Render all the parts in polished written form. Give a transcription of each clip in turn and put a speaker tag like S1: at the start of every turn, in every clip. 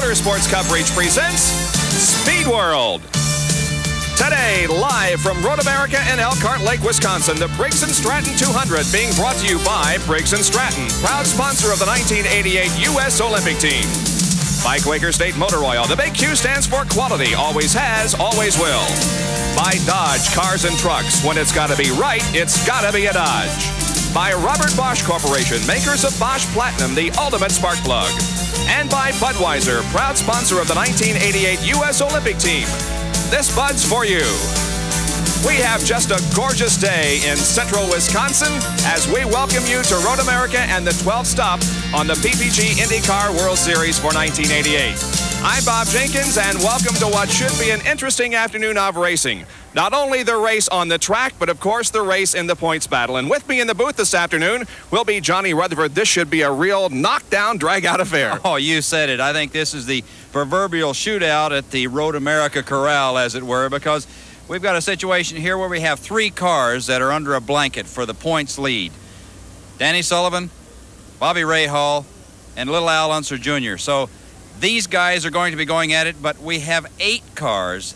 S1: Motorsports Coverage presents Speed World. Today, live from Road America in Elkhart Lake, Wisconsin, the Briggs Stratton 200 being brought to you by Briggs Stratton, proud sponsor of the 1988 U.S. Olympic team. By Quaker State Motor Oil, the big Q stands for quality, always has, always will. By Dodge Cars and Trucks, when it's got to be right, it's got to be a Dodge. By Robert Bosch Corporation, makers of Bosch Platinum, the ultimate spark plug. And by Budweiser, proud sponsor of the 1988 U.S. Olympic team. This Bud's for you. We have just a gorgeous day in central Wisconsin as we welcome you to Road America and the 12th stop on the PPG IndyCar World Series for 1988. I'm Bob Jenkins, and welcome to what should be an interesting afternoon of racing. Not only the race on the track, but of course the race in the points battle. And with me in the booth this afternoon will be Johnny Rutherford. This should be a real knockdown, drag-out affair.
S2: Oh, you said it. I think this is the proverbial shootout at the Road America Corral, as it were, because we've got a situation here where we have three cars that are under a blanket for the points lead. Danny Sullivan, Bobby Rahal, and Little Al Unser Jr. So these guys are going to be going at it, but we have eight cars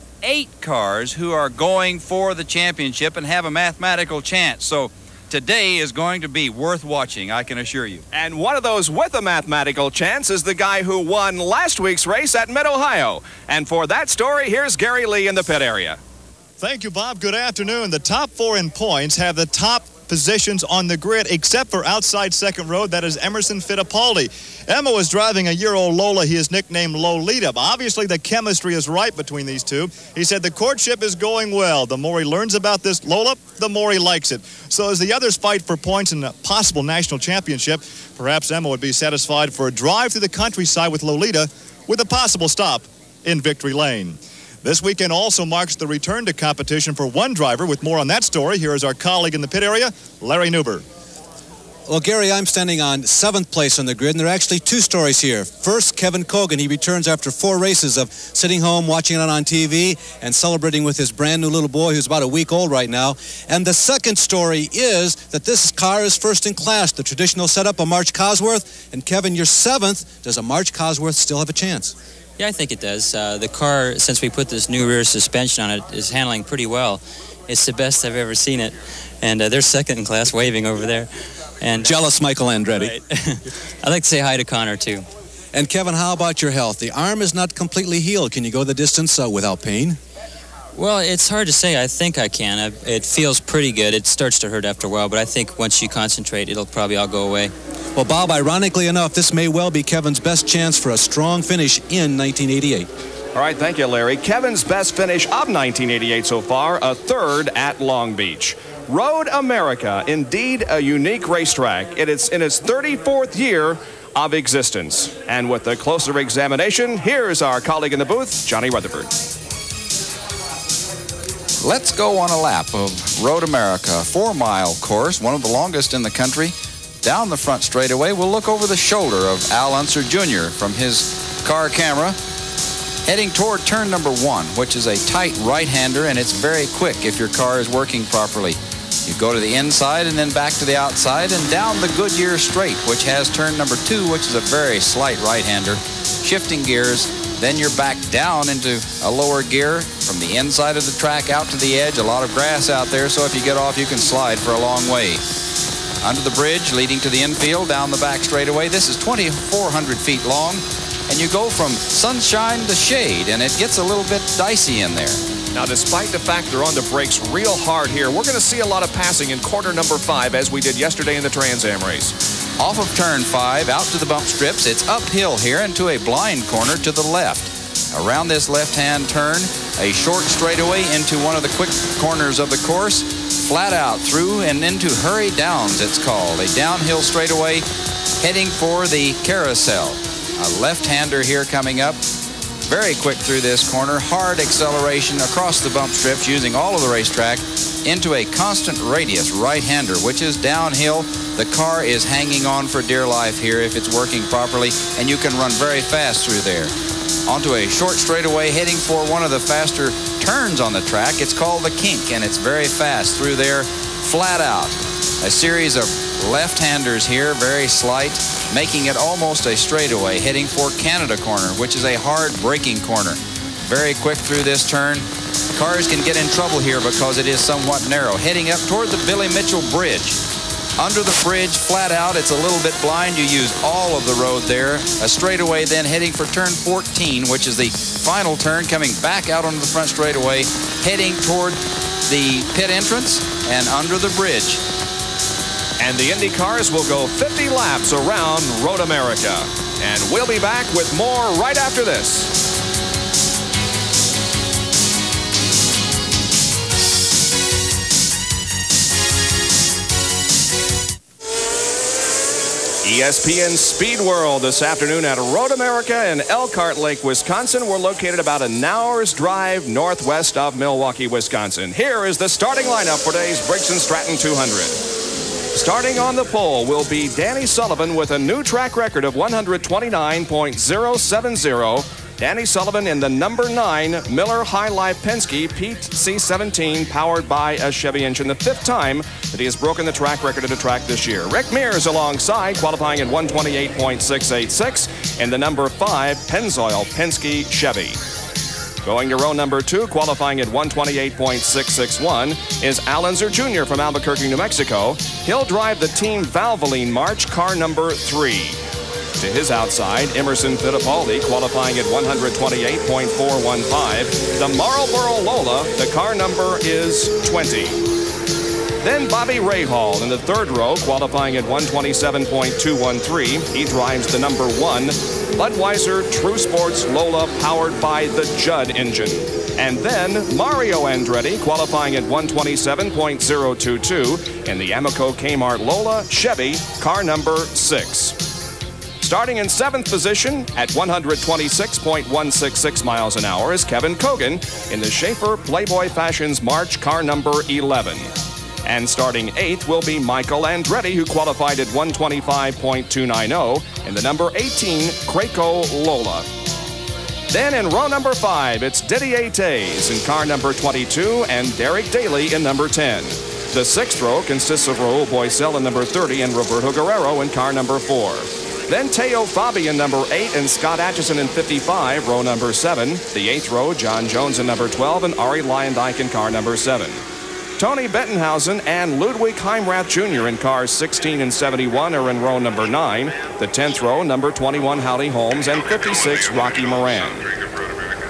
S2: who are going for the championship and have a mathematical chance. So today is going to be worth watching, I can assure you.
S1: And one of those with a mathematical chance is the guy who won last week's race at Mid-Ohio. And for that story, here's Gary Lee in the pit area.
S3: Thank you, Bob. Good afternoon. The top four in points have the top positions on the grid, except for outside second row. That is Emerson Fittipaldi. Emma was driving a year-old Lola. He is nicknamed Lolita. Obviously, the chemistry is right between these two. He said the courtship is going well. The more he learns about this Lola, the more he likes it. So as the others fight for points in a possible national championship, perhaps Emma would be satisfied for a drive through the countryside with Lolita with a possible stop in Victory Lane. This weekend also marks the return to competition for one driver. With more on that story, here is our colleague in the pit area, Larry Newber.
S4: Well, Gary, I'm standing on 7th place on the grid, and there are actually two stories here. First, Kevin Cogan. He returns after 4 races of sitting home, watching it on TV, and celebrating with his brand new little boy who's about a week old right now. And the second story is that this car is first in class, the traditional setup of March Cosworth. And Kevin, you're 7th. Does a March Cosworth still have a chance?
S5: Yeah, I think it does. The car, since we put this new rear suspension on it, is handling pretty well. It's the best I've ever seen it. And they're second in class, waving over there. And
S4: jealous Michael Andretti.
S5: Right. I'd like to say hi to Connor, too.
S4: And Kevin, how about your health? The arm is not completely healed. Can you go the distance without pain?
S5: Well, it's hard to say. I think I can. It feels pretty good. It starts to hurt after a while, but I think once you concentrate, it'll probably all go away.
S4: Well, Bob, ironically enough, this may well be Kevin's best chance for a strong finish in 1988.
S1: All right, thank you, Larry. Kevin's best finish of 1988 so far, a third at Long Beach. Road America, indeed a unique racetrack. It is in its 34th year of existence. And with a closer examination, here's our colleague in the booth, Johnny Rutherford.
S2: Let's go on a lap of Road America, 4-mile course, one of the longest in the country. Down the front straightaway, we'll look over the shoulder of Al Unser Jr. from his car camera, heading toward turn number 1, which is a tight right-hander, and it's very quick if your car is working properly. You go to the inside and then back to the outside and down the Goodyear straight, which has turn number 2, which is a very slight right-hander. Shifting gears, then you're back down into a lower gear from the inside of the track out to the edge. A lot of grass out there, so if you get off, you can slide for a long way. Under the bridge, leading to the infield, down the back straightaway. This is 2,400 feet long, and you go from sunshine to shade, and it gets a little bit dicey in there.
S1: Now, despite the fact they're on the brakes real hard here, we're going to see a lot of passing in quarter number 5, as we did yesterday in the Trans Am race.
S2: Off of turn 5, out to the bump strips. It's uphill here into a blind corner to the left. Around this left-hand turn, a short straightaway into one of the quick corners of the course. Flat out through and into Hurry Downs, it's called. A downhill straightaway heading for the carousel. A left-hander here coming up. Very quick through this corner. Hard acceleration across the bump strips using all of the racetrack into a constant radius right-hander, which is downhill. The car is hanging on for dear life here if it's working properly, and you can run very fast through there. Onto a short straightaway heading for one of the faster turns on the track. It's called the Kink, and it's very fast through there, flat out. A series of left-handers here, very slight, making it almost a straightaway, heading for Canada corner, which is a hard braking corner. Very quick through this turn. Cars can get in trouble here because it is somewhat narrow. Heading up toward the Billy Mitchell Bridge. Under the bridge, flat out, it's a little bit blind. You use all of the road there. A straightaway then heading for turn 14, which is the final turn, coming back out onto the front straightaway, heading toward the pit entrance and under the bridge.
S1: And the Indy cars will go 50 laps around Road America. And we'll be back with more right after this. ESPN Speed World this afternoon at Road America in Elkhart Lake, Wisconsin. We're located about an hour's drive northwest of Milwaukee, Wisconsin. Here is the starting lineup for today's Briggs Stratton 200. Starting on the pole will be Danny Sullivan with a new track record of 129.070. Danny Sullivan in the number 9 Miller High Life Penske Pete C17 powered by a Chevy engine. The 5th time that he has broken the track record at a track this year. Rick Mears alongside, qualifying at 128.686 in the number 5 Pennzoil Penske Chevy. Going to row number 2, qualifying at 128.661, is Al Unser Jr. from Albuquerque, New Mexico. He'll drive the Team Valvoline March car number 3. To his outside, Emerson Fittipaldi, qualifying at 128.415. The Marlboro Lola, the car number is 20. Then Bobby Rahal in the 3rd row, qualifying at 127.213. He drives the number 1 Budweiser True Sports Lola powered by the Judd engine. And then Mario Andretti, qualifying at 127.022 in the Amoco Kmart Lola Chevy, car number 6. Starting in 7th position at 126.166 miles an hour is Kevin Cogan in the Schaefer Playboy Fashions March car number 11. And starting 8th will be Michael Andretti, who qualified at 125.290 in the number 18 Craco Lola. Then in row number 5, it's Didier Tays in car number 22 and Derek Daly in number 10. The 6th row consists of Raul Boisel in number 30 and Roberto Guerrero in car number 4. Then Teo Fabi in number 8 and Scott Atchison in 55, row number 7. The 8th row, John Jones in number 12 and Ari Leyendijk in car number 7. Tony Bettenhausen and Ludwig Heimrath Jr. in cars 16 and 71 are in row number 9. The 10th row, number 21, Howdy Holmes, and 56, Rocky Moran.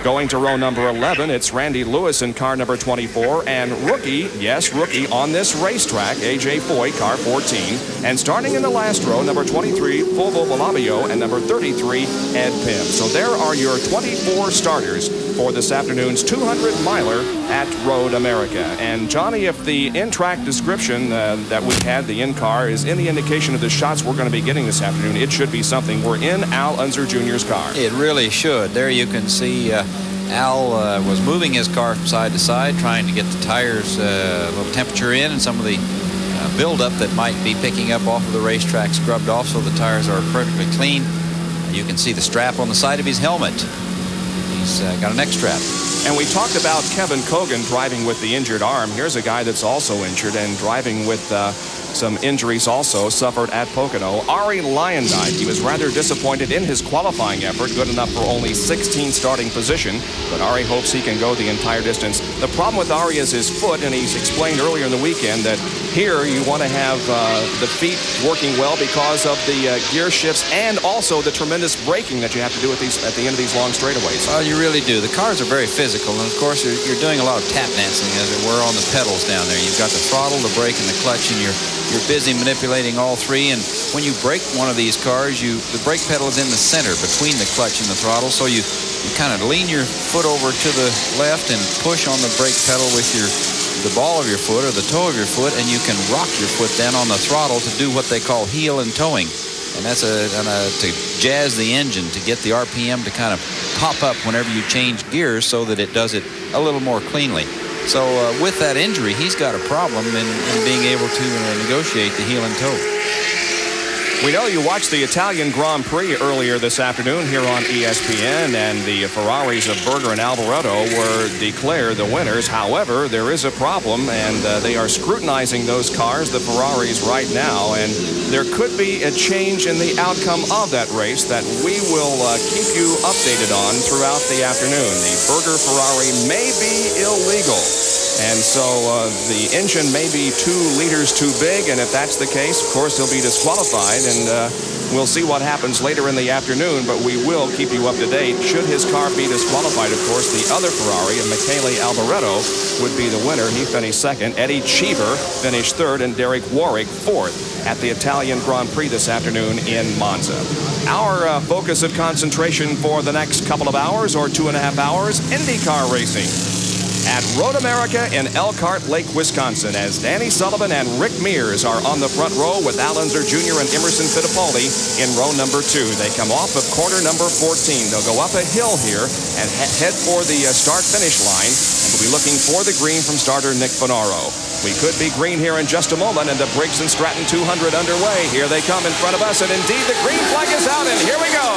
S1: Going to row number 11, it's Randy Lewis in car number 24, and rookie, yes, rookie on this racetrack, A.J. Foy, car 14. And starting in the last row, number 23, Fulvo Valabio, and number 33, Ed Pim. So there are your 24 starters for this afternoon's 200-miler at Road America. And Johnny, if the in-track description that we had, the in-car, is any indication of the shots we're going to be getting this afternoon, it should be something. We're in Al Unser Jr.'s car.
S2: It really should. There you can see Al was moving his car from side to side, trying to get the tires a little temperature in and some of the buildup that might be picking up off of the racetrack scrubbed off so the tires are perfectly clean. You can see the strap on the side of his helmet. He's got a neck strap.
S1: And we talked about Kevin Cogan driving with the injured arm. Here's a guy that's also injured and driving with some injuries also suffered at Pocono. Ari Leyendijk, he was rather disappointed in his qualifying effort, good enough for only 16th starting position, but Ari hopes he can go the entire distance. The problem with Ari is his foot, and he's explained earlier in the weekend that here you want to have the feet working well because of the gear shifts and also the tremendous braking that you have to do at the end of these long straightaways.
S2: Well, you really do. The cars are very physical, and of course you're doing a lot of tap dancing, as it were, on the pedals down there. You've got the throttle, the brake, and the clutch, and you're busy manipulating all three. And when you brake one of these cars, the brake pedal is in the center between the clutch and the throttle, so you kind of lean your foot over to the left and push on the brake pedal with the ball of your foot or the toe of your foot, and you can rock your foot then on the throttle to do what they call heel and towing. And that's to jazz the engine, to get the RPM to kind of pop up whenever you change gears so that it does it a little more cleanly. So with that injury, he's got a problem in being able to negotiate the heel and toe.
S1: We know you watched the Italian Grand Prix earlier this afternoon here on ESPN, and the Ferraris of Berger and Alboreto were declared the winners. However, there is a problem, and they are scrutinizing those cars, the Ferraris, right now, and there could be a change in the outcome of that race that we will keep you updated on throughout the afternoon. The Berger Ferrari may be illegal. And so the engine may be 2 liters too big, and if that's the case, of course, he'll be disqualified, and we'll see what happens later in the afternoon, but we will keep you up to date. Should his car be disqualified, of course, the other Ferrari, Michele Alboreto, would be the winner. He finished second. Eddie Cheever finished third, and Derek Warwick fourth at the Italian Grand Prix this afternoon in Monza. Our focus of concentration for the next couple of hours, or 2.5 hours, IndyCar racing at Road America in Elkhart Lake, Wisconsin, as Danny Sullivan and Rick Mears are on the front row with Al Unser Jr. and Emerson Fittipaldi in row number 2. They come off of corner number 14. They'll go up a hill here and head for the start-finish line, and we'll be looking for the green from starter Nick Finaro. We could be green here in just a moment, and the Briggs Stratton 200 underway. Here they come in front of us, and indeed the green flag is out, and here we go.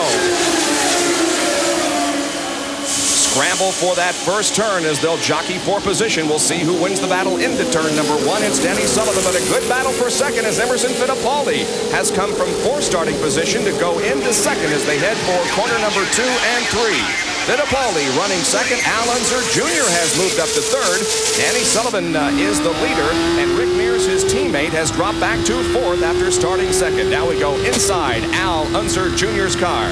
S1: Scramble for that first turn as they'll jockey for position. We'll see who wins the battle into turn number 1. It's Danny Sullivan, but a good battle for second as Emerson Fittipaldi has come from 4th starting position to go into second as they head for corner number 2 and 3. Fittipaldi running second. Al Unser Jr. has moved up to third. Danny Sullivan is the leader, and Rick Mears, his teammate, has dropped back to 4th after starting second. Now we go inside Al Unser Jr.'s car.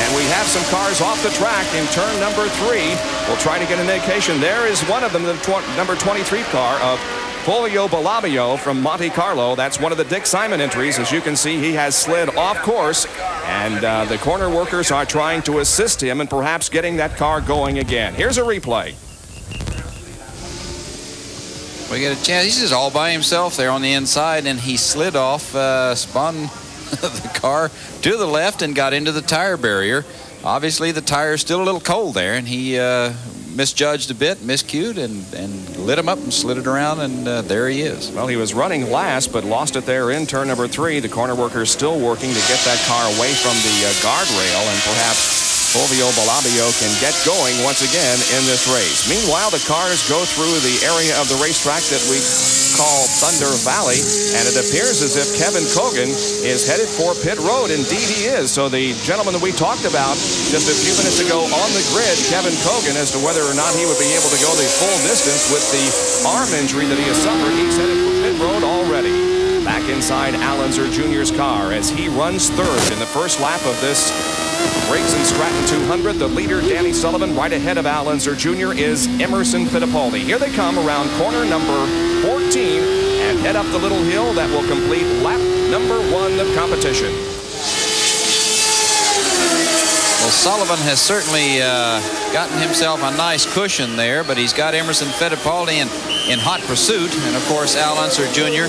S1: And we have some cars off the track in turn number 3. We'll try to get an indication. There is one of them, the number 23 car of Fulvio Balabio from Monte Carlo. That's one of the Dick Simon entries. As you can see, he has slid off course, and the corner workers are trying to assist him and perhaps getting that car going again. Here's a replay.
S2: We get a chance. He's just all by himself there on the inside, and he slid off, spun the car to the left and got into the tire barrier. Obviously, the tire's still a little cold there, and he misjudged a bit, miscued, and lit him up and slid it around, and there he is.
S1: Well, he was running last, but lost it there in turn number 3. The corner workers still working to get that car away from the guardrail, and perhaps Fulvio Balabio can get going once again in this race. Meanwhile, the cars go through the area of the racetrack that we call Thunder Valley, and it appears as if Kevin Cogan is headed for pit road. Indeed he is. So the gentleman that we talked about just a few minutes ago on the grid, Kevin Cogan, as to whether or not he would be able to go the full distance with the arm injury that he has suffered, he's headed for pit road already. Back inside Al Unser Jr.'s car as he runs third in the first lap of this Briggs Stratton 200. The leader, Danny Sullivan, right ahead of Al Unser Jr. is Emerson Fittipaldi. Here they come around corner number 14 and head up the little hill that will complete lap number 1 of competition.
S2: Well, Sullivan has certainly gotten himself a nice cushion there, but he's got Emerson Fittipaldi in hot pursuit, and of course Al Unser Jr.,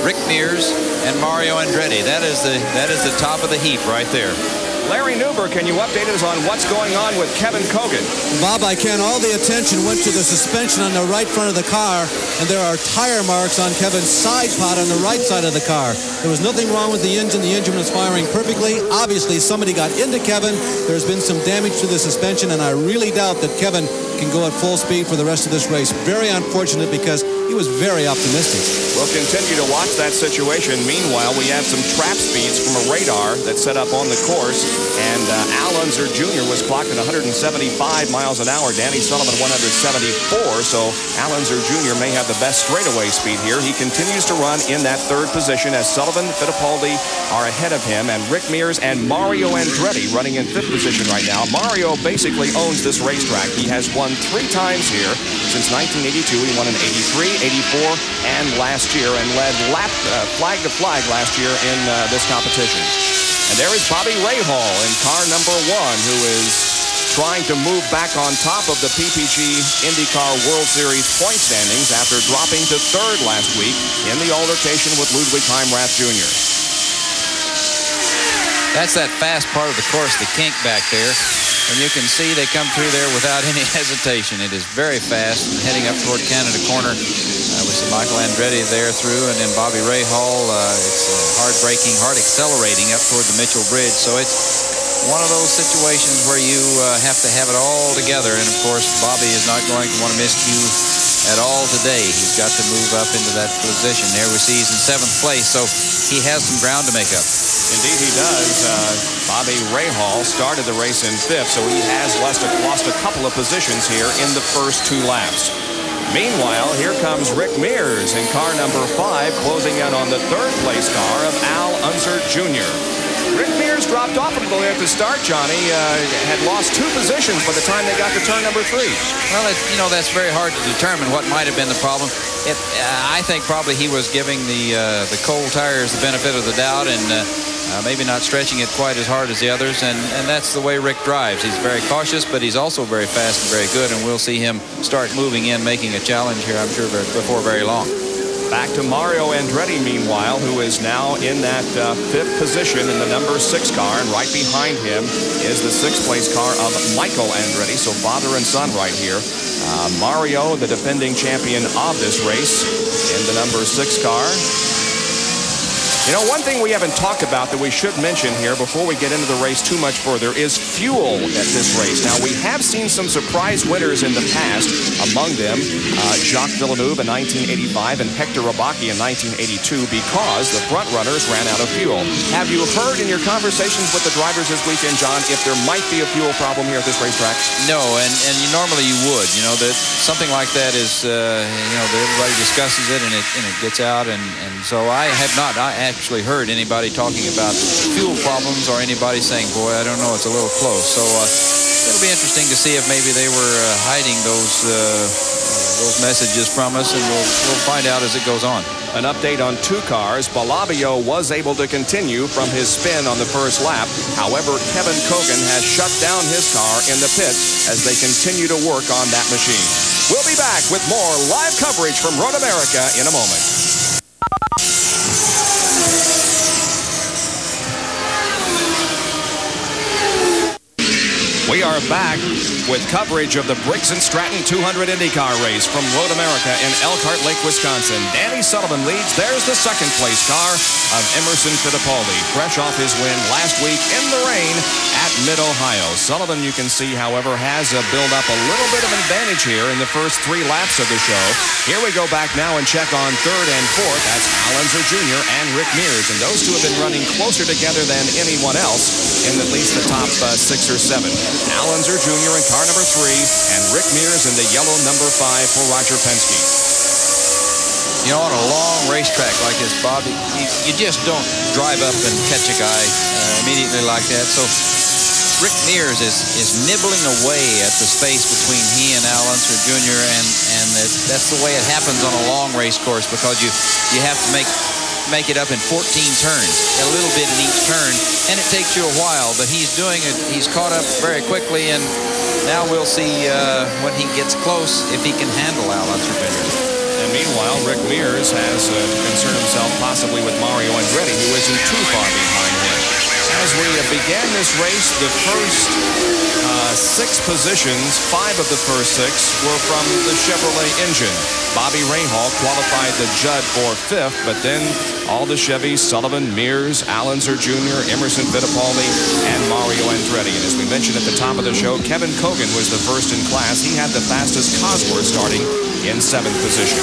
S2: Rick Mears, and Mario Andretti. That is the top of the heap right there.
S1: Larry Newberg, can you update us on what's going on with Kevin Cogan?
S4: Bob, I can. All the attention went to the suspension on the right front of the car, and there are tire marks on Kevin's side pod on the right side of the car. There was nothing wrong with the engine. The engine was firing perfectly. Obviously, somebody got into Kevin. There's been some damage to the suspension, and I really doubt that Kevin can go at full speed for the rest of this race. Very unfortunate because he was very optimistic.
S1: We'll continue to watch that situation. Meanwhile, we have some trap speeds from a radar that's set up on the course, and Al Unser Jr. was clocked at 175 miles an hour. Danny Sullivan 174, so Al Unser Jr. may have the best straightaway speed here. He continues to run in that third position as Sullivan, Fittipaldi are ahead of him, and Rick Mears and Mario Andretti running in 5th position right now. Mario basically owns this racetrack. He has won 3 times here since 1982. He won in 83, 84, and last year, and led flag to flag last year in this competition. And there is Bobby Rahal in car number 1, who is trying to move back on top of the PPG IndyCar World Series point standings after dropping to 3rd last week in the altercation with Ludwig Heimrath Jr.
S2: That's that fast part of the course, the kink back there. And you can see they come through there without any hesitation. It is very fast, and heading up toward Canada Corner with see Michael Andretti there through, and then Bobby Rahal. It's hard braking, hard accelerating up toward the Mitchell Bridge. So it's one of those situations where you have to have it all together. And, of course, Bobby is not going to want to miscue at all today. He's got to move up into that position. There we see he's in 7th place, so he has some ground to make up.
S1: Indeed he does. Bobby Rahal started the race in 5th, so he has lost a couple of positions here in the first 2 laps. Meanwhile, here comes Rick Mears in car number 5, closing in on the 3rd place car of Al Unser Jr. Rick Mears dropped off a little at the start, Johnny. Had lost 2 positions by the time they got to turn number 3.
S2: Well, that's very hard to determine what might have been the problem. I think probably he was giving the cold tires the benefit of the doubt and maybe not stretching it quite as hard as the others. And that's the way Rick drives. He's very cautious, but he's also very fast and very good. And we'll see him start moving in, making a challenge here, I'm sure, before very long.
S1: Back to Mario Andretti, meanwhile, who is now in that 5th position in the number 6 car, and right behind him is the 6th place car of Michael Andretti, so father and son right here. Mario, the defending champion of this race, in the number 6 car. You know, one thing we haven't talked about that we should mention here before we get into the race too much further is fuel at this race. Now, we have seen some surprise winners in the past, among them Jacques Villeneuve in 1985 and Hector Rabaki in 1982, because the front runners ran out of fuel. Have you heard in your conversations with the drivers this weekend, John, if there might be a fuel problem here at this racetrack?
S2: No, and normally you would. You know, that something like that is, everybody discusses it and it gets out, and so I have not. I actually heard anybody talking about fuel problems or anybody saying, boy, I don't know, it's a little close. So it'll be interesting to see if maybe they were hiding those messages from us, and we'll find out as it goes on.
S1: An update on 2 cars. Balabio was able to continue from his spin on the first lap. However, Kevin Cogan has shut down his car in the pits as they continue to work on that machine. We'll be back with more live coverage from Road America in a moment. We are back with coverage of the Briggs Stratton 200 IndyCar race from Road America in Elkhart Lake, Wisconsin. Danny Sullivan leads. There's the 2nd place car of Emerson Fittipaldi, fresh off his win last week in the rain at Mid-Ohio. Sullivan, you can see, however, has built up a little bit of an advantage here in the first 3 laps of the show. Here we go back now and check on 3rd and 4th. That's Al Unser Jr. and Rick Mears, and those two have been running closer together than anyone else in at least the top 6 or 7. Al Unser Jr. in car number 3, and Rick Mears in the yellow number 5 for Roger Penske.
S2: You know, on a long racetrack like this, Bob, you just don't drive up and catch a guy immediately like that. So Rick Mears is nibbling away at the space between he and Al Unser Jr., and that's the way it happens on a long race course, because you have to make it up in 14 turns, a little bit in each turn, and it takes you a while, but he's doing it. He's caught up very quickly, and now we'll see when he gets close if he can handle Al Unser Jr.
S1: And meanwhile, Rick Mears has concerned himself possibly with Mario Andretti, who isn't too far behind him. As we began this race, the first 6 positions, 5 of the first 6 were from the Chevrolet engine. Bobby Rahal qualified the Judd for 5th, but then all the Chevys, Sullivan, Mears, Al Unser Jr., Emerson Fittipaldi, and Mario Andretti. And as we mentioned at the top of the show, Kevin Cogan was the first in class. He had the fastest Cosworth starting in 7th position.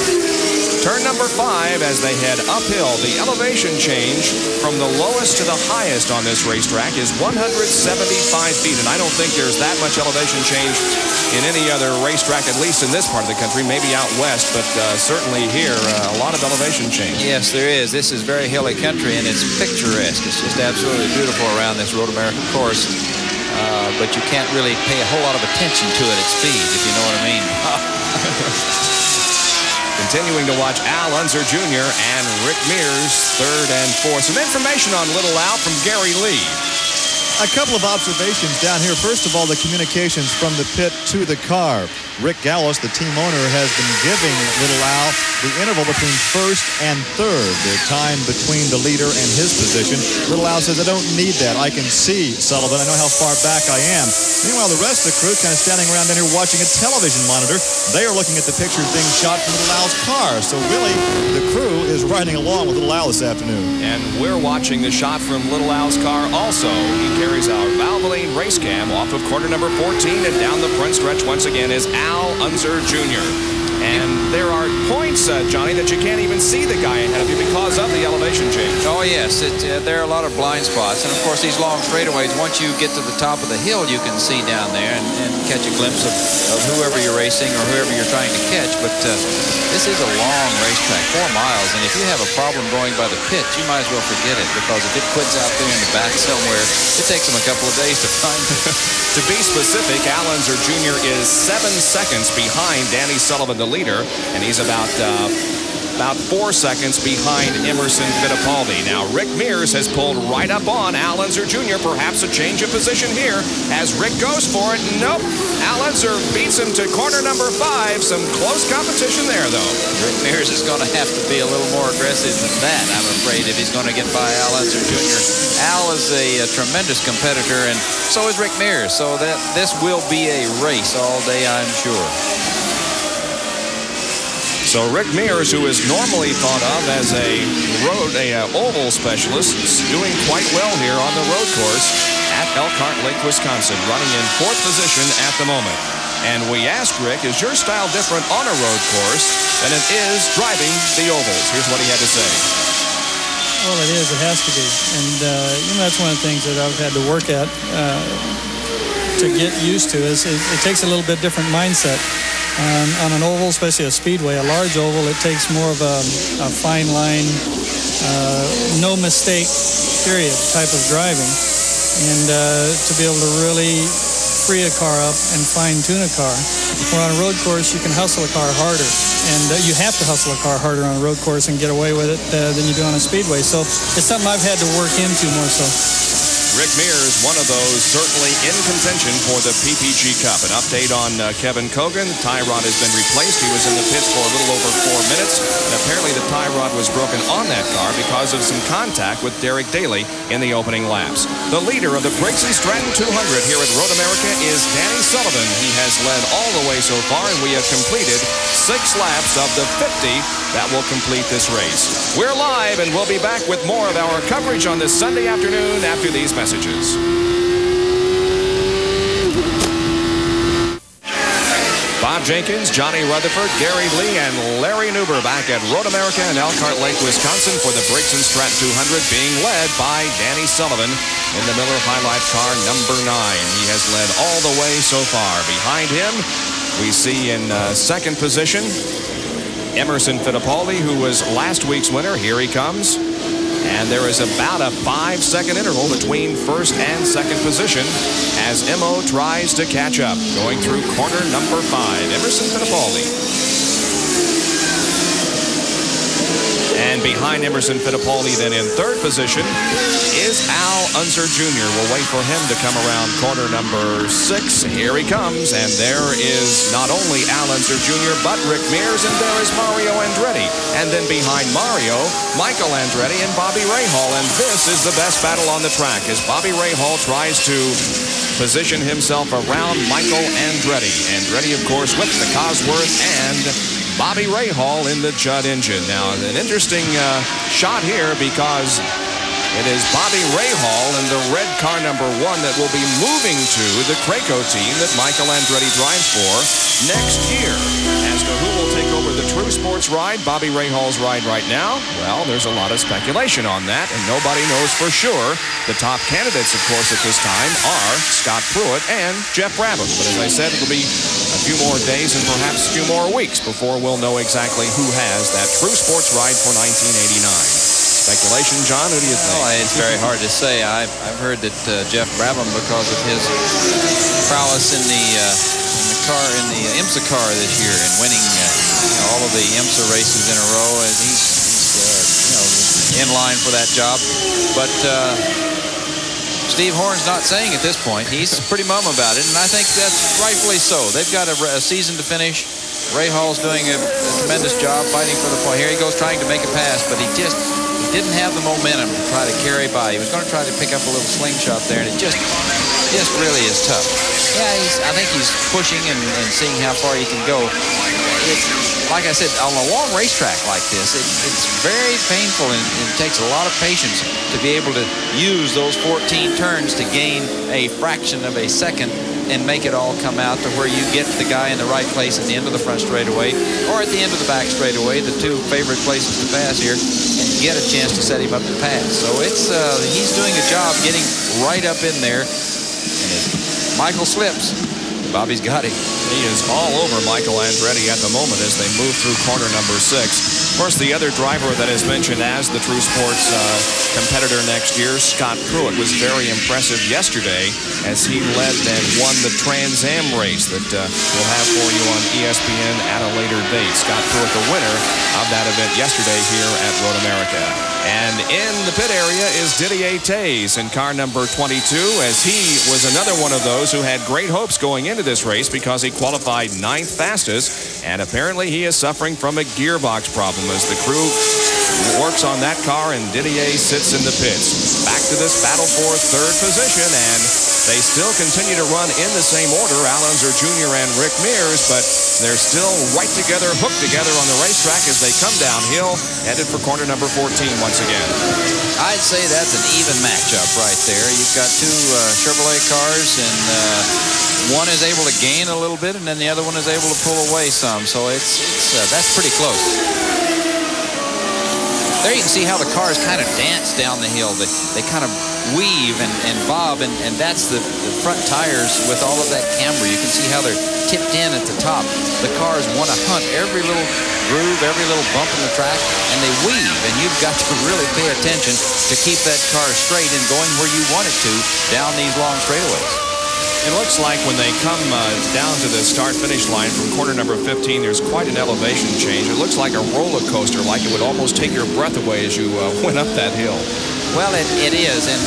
S1: Turn number 5 as they head uphill. The elevation change from the lowest to the highest on this racetrack is 175 feet, and I don't think there's that much elevation change in any other racetrack, at least in this part of the country, maybe out west, but certainly here, a lot of elevation change.
S2: Yes, there is. This is very hilly country, and it's picturesque. It's just absolutely beautiful around this Road America course, but you can't really pay a whole lot of attention to it at speed, if you know what I mean.
S1: Continuing to watch Al Unser Jr. and Rick Mears, 3rd and 4th. Some information on Little Al from Gary Lee.
S3: A couple of observations down here. First of all, the communications from the pit to the car. Rick Gallos, the team owner, has been giving Little Al the interval between first and third, the time between the leader and his position. Little Al says, I don't need that. I can see Sullivan. I know how far back I am. Meanwhile, the rest of the crew kind of standing around in here watching a television monitor. They are looking at the pictures being shot from Little Al's car. So really, the crew is riding along with Little Al this afternoon.
S1: And we're watching the shot from Little Al's car also. He carries our Valvoline race cam off of corner number 14, and down the front stretch once again is Al Unser Jr. And there are points, Johnny, that you can't even see the guy ahead of you because of the elevation change.
S2: Oh, yes. There are a lot of blind spots. And, of course, these long straightaways, once you get to the top of the hill, you can see down there and catch a glimpse of whoever you're racing or whoever you're trying to catch. But this is a long racetrack, 4 miles. And if you have a problem going by the pit, you might as well forget it, because if it quits out there in the back somewhere, it takes them a couple of days to find it.
S1: To be specific, Al Unser Jr. is 7 seconds behind Danny Sullivan, the leader, and he's about 4 seconds behind Emerson Fittipaldi. Now, Rick Mears has pulled right up on Al Unser Jr. Perhaps a change of position here as Rick goes for it. Nope. Al Unser beats him to corner number 5. Some close competition there, though.
S2: Rick Mears is going to have to be a little more aggressive than that, I'm afraid, if he's going to get by Al Unser Jr. Al is a tremendous competitor, and so is Rick Mears. So that this will be a race all day, I'm sure.
S1: So Rick Mears, who is normally thought of as a oval specialist, is doing quite well here on the road course at Elkhart Lake, Wisconsin, running in 4th position at the moment. And we asked Rick, is your style different on a road course than it is driving the ovals? Here's what he had to say.
S6: Well, it is. It has to be. And that's one of the things that I've had to work at to get used to. Is it takes a little bit different mindset. On an oval, especially a speedway, a large oval, it takes more of a fine line, no mistake, period, type of driving. And to be able to really free a car up and fine-tune a car. Where on a road course, you can hustle a car harder. And you have to hustle a car harder on a road course and get away with it than you do on a speedway. So it's something I've had to work into more so.
S1: Rick Mears, one of those certainly in contention for the PPG Cup. An update on Kevin Cogan. The tie rod has been replaced. He was in the pits for a little over 4 minutes, and apparently the tie rod was broken on that car because of some contact with Derek Daly in the opening laps. The leader of the Briggs Stratton 200 here at Road America is Danny Sullivan. He has led all the way so far, and we have completed 6 laps of the 50 that will complete this race. We're live, and we'll be back with more of our coverage on this Sunday afternoon after these messages. Bob Jenkins, Johnny Rutherford, Gary Lee, and Larry Newber back at Road America in Elkhart Lake, Wisconsin for the Briggs Stratton 200, being led by Danny Sullivan in the Miller High Life car number 9. He has led all the way so far. Behind him, we see in second position Emerson Fittipaldi, who was last week's winner. Here he comes. And there is about a 5-second interval between first and second position as Emo tries to catch up, going through corner number 5. Emerson Fittipaldi. And behind Emerson Fittipaldi, then in third position, is Al Unser Jr. We'll wait for him to come around corner number 6. Here he comes, and there is not only Al Unser Jr., but Rick Mears, and there is Mario Andretti. And then behind Mario, Michael Andretti and Bobby Rahal. And this is the best battle on the track as Bobby Rahal tries to position himself around Michael Andretti. Andretti, of course, with the Cosworth, and Bobby Rahal in the Judd engine. Now, an interesting shot here because it is Bobby Rahal in the red car number 1 that will be moving to the Craco team that Michael Andretti drives for next year. As to who will take over the True Sports ride, Bobby Rahal's ride right now, well, there's a lot of speculation on that, and nobody knows for sure. The top candidates, of course, at this time are Scott Pruitt and Jeff Brabham. But as I said, it'll be a few more days and perhaps a few more weeks before we'll know exactly who has that True Sports ride for 1989. Speculation, John, who do you think?
S2: Well, it's very hard to say. I've heard that Jeff Brabham, because of his prowess in the IMSA car this year and winning all of the IMSA races in a row, and he's in line for that job. But Steve Horn's not saying at this point. He's pretty mum about it, and I think that's rightfully so. They've got a season to finish. Rahall's doing a tremendous job fighting for the point. Here he goes trying to make a pass, but he didn't have the momentum to try to carry by. He was going to try to pick up a little slingshot there, and it just really is tough. Yeah, I think he's pushing and seeing how far he can go. Like I said, on a long racetrack like this, it's very painful, and it takes a lot of patience to be able to use those 14 turns to gain a fraction of a second and make it all come out to where you get the guy in the right place at the end of the front straightaway or at the end of the back straightaway, the two favorite places to pass here, and get a chance to set him up to pass. So he's doing a job getting right up in there, and as Michael slips, Bobby's got him.
S1: He is all over Michael Andretti at the moment as they move through corner number 6. Of course, the other driver that is mentioned as the True Sports competitor next year, Scott Pruitt, was very impressive yesterday as he led and won the Trans Am race that we'll have for you on ESPN at a later date. Scott Pruitt, the winner of that event yesterday here at Road America. And in the pit area is Didier Taze in car number 22, as he was another one of those who had great hopes going into this race because he qualified 9th fastest, and apparently he is suffering from a gearbox problem as the crew works on that car and Didier sits in the pits. Back to this battle for 3rd position, and they still continue to run in the same order, Al Unser Jr. and Rick Mears, but they're still right together, hooked together on the racetrack as they come downhill, headed for corner number 14 once again.
S2: I'd say that's an even matchup right there. You've got two Chevrolet cars, and one is able to gain a little bit, and then the other one is able to pull away some. So that's pretty close. There you can see how the cars kind of dance down the hill. They kind of weave and bob, and that's the front tires with all of that camber. You can see how they're tipped in at the top. The cars want to hunt every little groove, every little bump in the track, and they weave, and you've got to really pay attention to keep that car straight and going where you want it to down these long straightaways.
S1: It looks like when they come down to the start-finish line from corner number 15, there's quite an elevation change. It looks like a roller coaster, like it would almost take your breath away as you went up that hill.
S2: Well, it is, and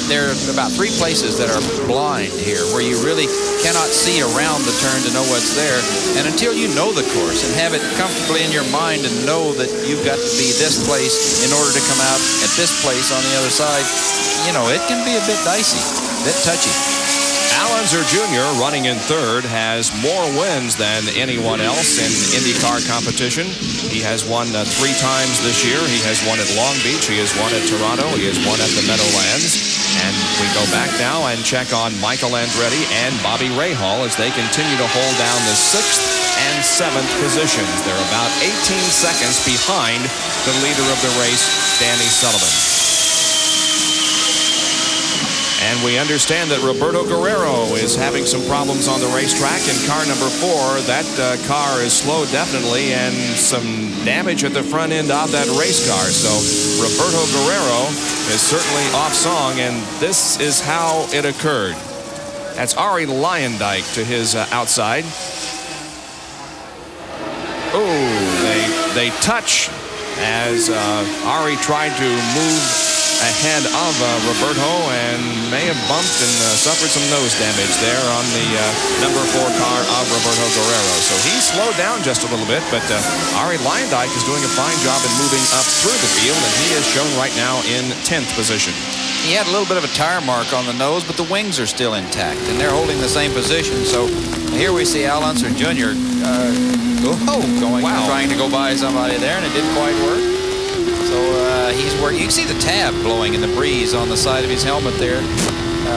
S2: there are about 3 places that are blind here where you really cannot see around the turn to know what's there. And until you know the course and have it comfortably in your mind and know that you've got to be this place in order to come out at this place on the other side, it can be a bit dicey, a bit touchy.
S1: Al Unser Jr., running in 3rd, has more wins than anyone else in IndyCar competition. He has won 3 times this year. He has won at Long Beach. He has won at Toronto. He has won at the Meadowlands. And we go back now and check on Michael Andretti and Bobby Rahal as they continue to hold down the 6th and 7th positions. They're about 18 seconds behind the leader of the race, Danny Sullivan. And we understand that Roberto Guerrero is having some problems on the racetrack in car number 4. That car is slow, definitely, and some damage at the front end of that race car. So Roberto Guerrero is certainly off song, and this is how it occurred. That's Ari Leyendijk to his outside. Oh, they touch as Ari tried to move ahead of Roberto and may have bumped and suffered some nose damage there on the number 4 car of Roberto Guerrero. So he slowed down just a little bit, but Ari Leyendijk is doing a fine job in moving up through the field, and he is shown right now in 10th position.
S2: He had a little bit of a tire mark on the nose, but the wings are still intact, and they're holding the same position. So here we see Al Unser Jr. Trying to go by somebody there, and it didn't quite work. So he's working. You can see the tab blowing in the breeze on the side of his helmet there.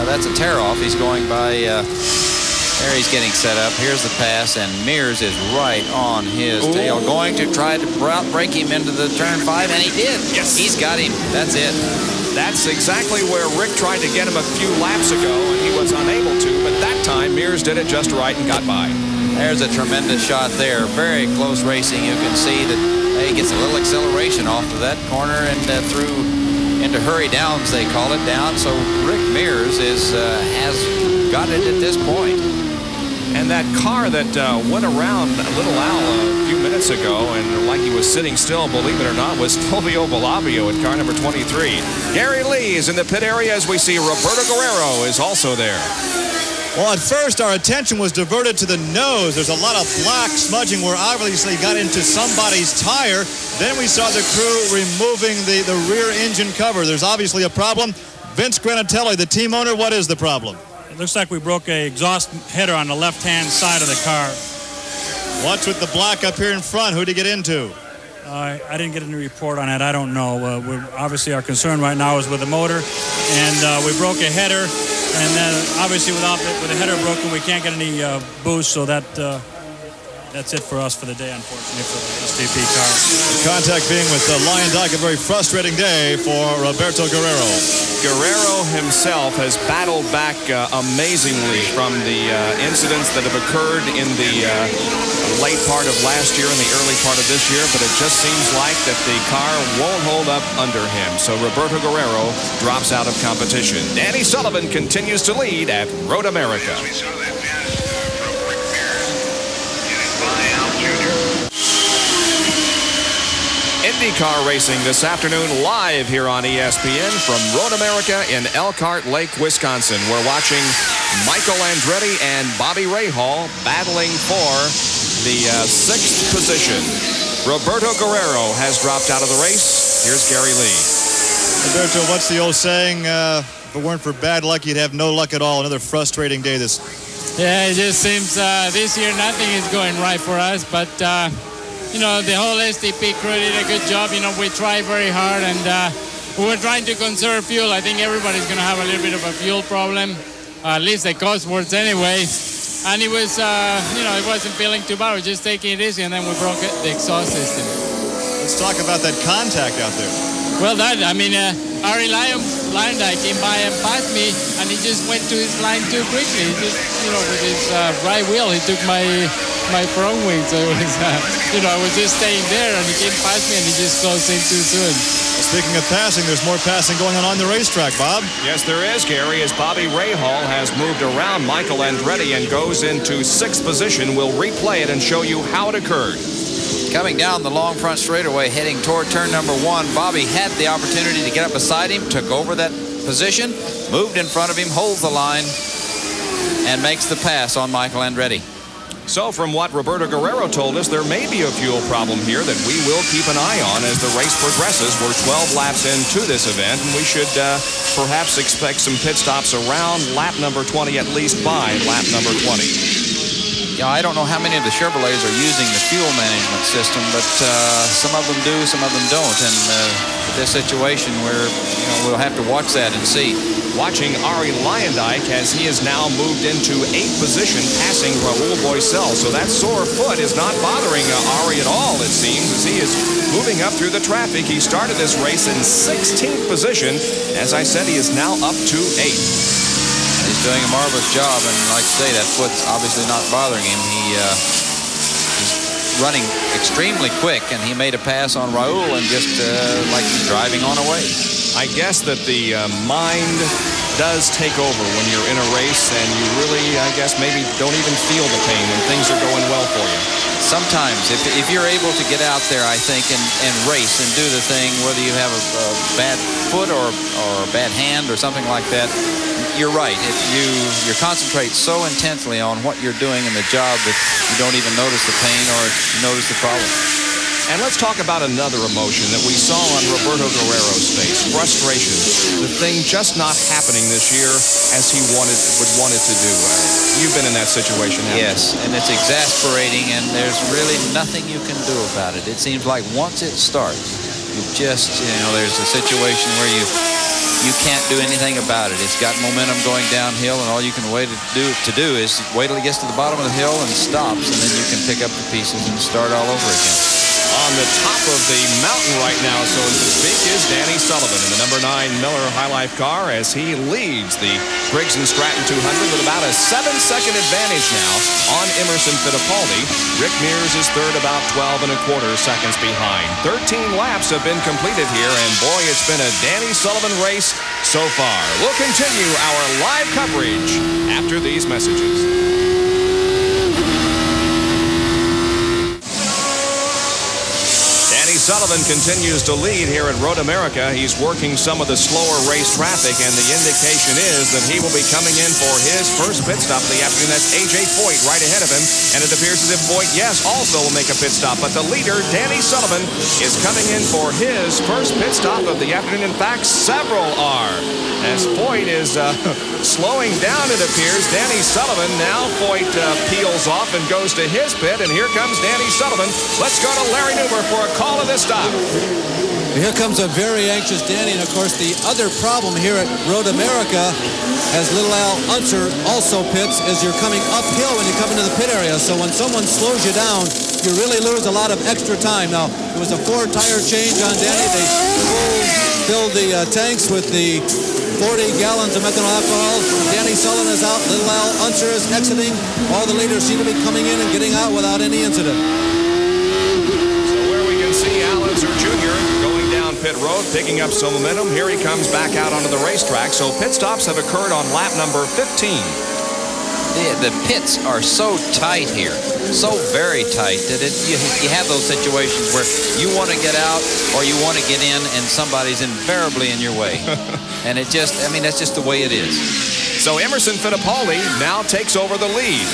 S2: That's a tear-off. He's going by. There he's getting set up. Here's the pass, and Mears is right on his tail, going to try to break him into the turn 5, and he did.
S1: Yes.
S2: He's got him. That's it.
S1: That's exactly where Rick tried to get him a few laps ago, and he was unable to, but that time Mears did it just right and got by.
S2: There's a tremendous shot there. Very close racing. You can see that he gets a little acceleration off of that corner and through into Hurry Downs, they call it, down. So Rick Mears has got it at this point.
S1: And that car that went around Little Al a few minutes ago and like he was sitting still, believe it or not, was Fulvio Bellavio at car number 23. Gary Lee is in the pit area as we see Roberto Guerrero is also there.
S3: Well, at first, our attention was diverted to the nose. There's a lot of black smudging where obviously got into somebody's tire. Then we saw the crew removing the rear engine cover. There's obviously a problem. Vince Granatelli, the team owner, what is the problem?
S7: It looks like we broke a exhaust header on the left-hand side of the car.
S3: What's with the black up here in front? Who'd he get into?
S7: I didn't get any report on it. I don't know. Obviously, our concern right now is with the motor, and we broke a header. And then, obviously, with the header broken, we can't get any boost, so that's it for us for the day, unfortunately, for the STP car.
S3: Contact being with Lion Dyke, a very frustrating day for Roberto Guerrero.
S1: Guerrero himself has battled back amazingly from the incidents that have occurred in the late part of last year and the early part of this year, but it just seems like that the car won't hold up under him. So Roberto Guerrero drops out of competition. Danny Sullivan continues to lead at Road America. IndyCar racing this afternoon live here on ESPN from Road America in Elkhart Lake, Wisconsin. We're watching Michael Andretti and Bobby Rahal battling for the 6th position. Roberto Guerrero has dropped out of the race. Here's Gary Lee.
S3: Roberto, what's the old saying? If it weren't for bad luck, you'd have no luck at all. Another frustrating day this.
S8: Yeah, it just seems this year nothing is going right for us, but you know, the whole STP crew did a good job. You know, we tried very hard, and we were trying to conserve fuel. I think everybody's going to have a little bit of a fuel problem, at least the Cosworths anyway. And it was, you know, it wasn't feeling too bad. We were just taking it easy, and then we broke the exhaust system.
S3: Let's talk about that contact out there.
S8: Well, I mean, Ari Lyondike came by and passed me, and he just went to his line too quickly. He just, you know, with his right wheel, he took my front wing. So it was, you know, I was just staying there, and he came past me, and he just closed in too soon.
S3: Speaking of passing, there's more passing going on the racetrack, Bob.
S1: Yes, there is, Gary, as Bobby Rahal has moved around Michael Andretti and goes into 6th position. We'll replay it and show you how it occurred.
S2: Coming down the long front straightaway, heading toward turn number 1, Bobby had the opportunity to get up beside him, took over that position, moved in front of him, holds the line, and makes the pass on Michael Andretti.
S1: So from what Roberto Guerrero told us, there may be a fuel problem here that we will keep an eye on as the race progresses. We're 12 laps into this event, and we should perhaps expect some pit stops around lap number 20, at least by lap number 20.
S2: Yeah, I don't know how many of the Chevrolets are using the fuel management system, but some of them do, some of them don't. And this situation where, you know, we'll have to watch that and see.
S1: Watching Ari Lyondike as he has now moved into 8th position, passing Raul Boisel. So that sore foot is not bothering Ari at all, it seems, as he is moving up through the traffic. He started this race in 16th position. As I said, he is now up to 8th.
S2: He's doing a marvelous job, and like I say, that foot's obviously not bothering him. He's running extremely quick, and he made a pass on Raul and just like he's driving on away.
S1: I guess that the mind does take over when you're in a race, and you really, I guess, maybe don't even feel the pain when things are going well for you.
S2: Sometimes, if you're able to get out there, I think, and race and do the thing, whether you have a bad foot or a bad hand or something like that, you're right. If you concentrate so intensely on what you're doing in the job that you don't even notice the pain or notice the problem.
S1: And let's talk about another emotion that we saw on Roberto Guerrero's face, frustration. The thing just not happening this year as he would want it to do. You've been in that situation, haven't you?
S2: Yes, and it's exasperating, and there's really nothing you can do about it. It seems like once it starts, you just, you know, there's a situation where you can't do anything about it. It's got momentum going downhill, and all you can wait to do is wait till it gets to the bottom of the hill and stops, and then you can pick up the pieces and start all over again.
S1: On the top of the mountain right now, so to speak, is Danny Sullivan in the number 9 Miller High Life car as he leads the Briggs Stratton 200 with about a 7-second advantage now on Emerson Fittipaldi. Rick Mears is third, about 12.25 seconds behind. 13 laps have been completed here, and boy, it's been a Danny Sullivan race so far. We'll continue our live coverage after these messages. Sullivan continues to lead here at Road America. He's working some of the slower race traffic, and the indication is that he will be coming in for his first pit stop of the afternoon. That's A.J. Foyt right ahead of him, and it appears as if Foyt, yes, also will make a pit stop. But the leader, Danny Sullivan, is coming in for his first pit stop of the afternoon. In fact, several are. As Foyt is slowing down, it appears. Danny Sullivan, now Foyt peels off and goes to his pit, and here comes Danny Sullivan. Let's go to Larry Newber for a call of this stop.
S4: Here comes a very anxious Danny, and of course the other problem here at Road America, as little Al Unser also pits, is you're coming uphill when you come into the pit area. So when someone slows you down, you really lose a lot of extra time. Now, it was a 4-tire change on Danny. They filled the tanks with the 40 gallons of methanol alcohol. Danny Sullivan is out. Little Al Unser is exiting. All the leaders seem to be coming in and getting out without any incident.
S1: So where we can see Al Unser Jr. going down pit road, picking up some momentum. Here he comes back out onto the racetrack. So pit stops have occurred on lap number 15.
S2: The pits are so tight here, so very tight, that you have those situations where you want to get out or you want to get in, and somebody's invariably in your way. And it just, I mean, that's just the way it is.
S1: So Emerson Fittipaldi now takes over the lead.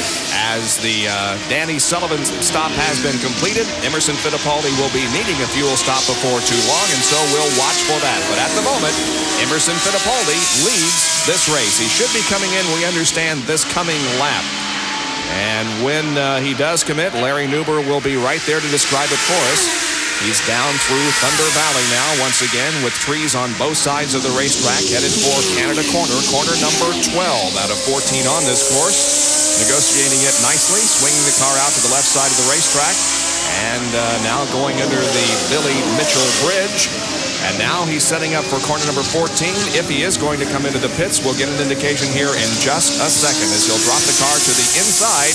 S1: As the Danny Sullivan stop has been completed, Emerson Fittipaldi will be needing a fuel stop before too long, and so we'll watch for that. But at the moment, Emerson Fittipaldi leads this race. He should be coming in, we understand, this coming lap. And when he does commit, Larry Newber will be right there to describe it for us. He's down through Thunder Valley now, once again, with trees on both sides of the racetrack, headed for Canada Corner, corner number 12 out of 14 on this course. Negotiating it nicely, swinging the car out to the left side of the racetrack, and now going under the Billy Mitchell Bridge. And now he's setting up for corner number 14. If he is going to come into the pits, we'll get an indication here in just a second as he'll drop the car to the inside.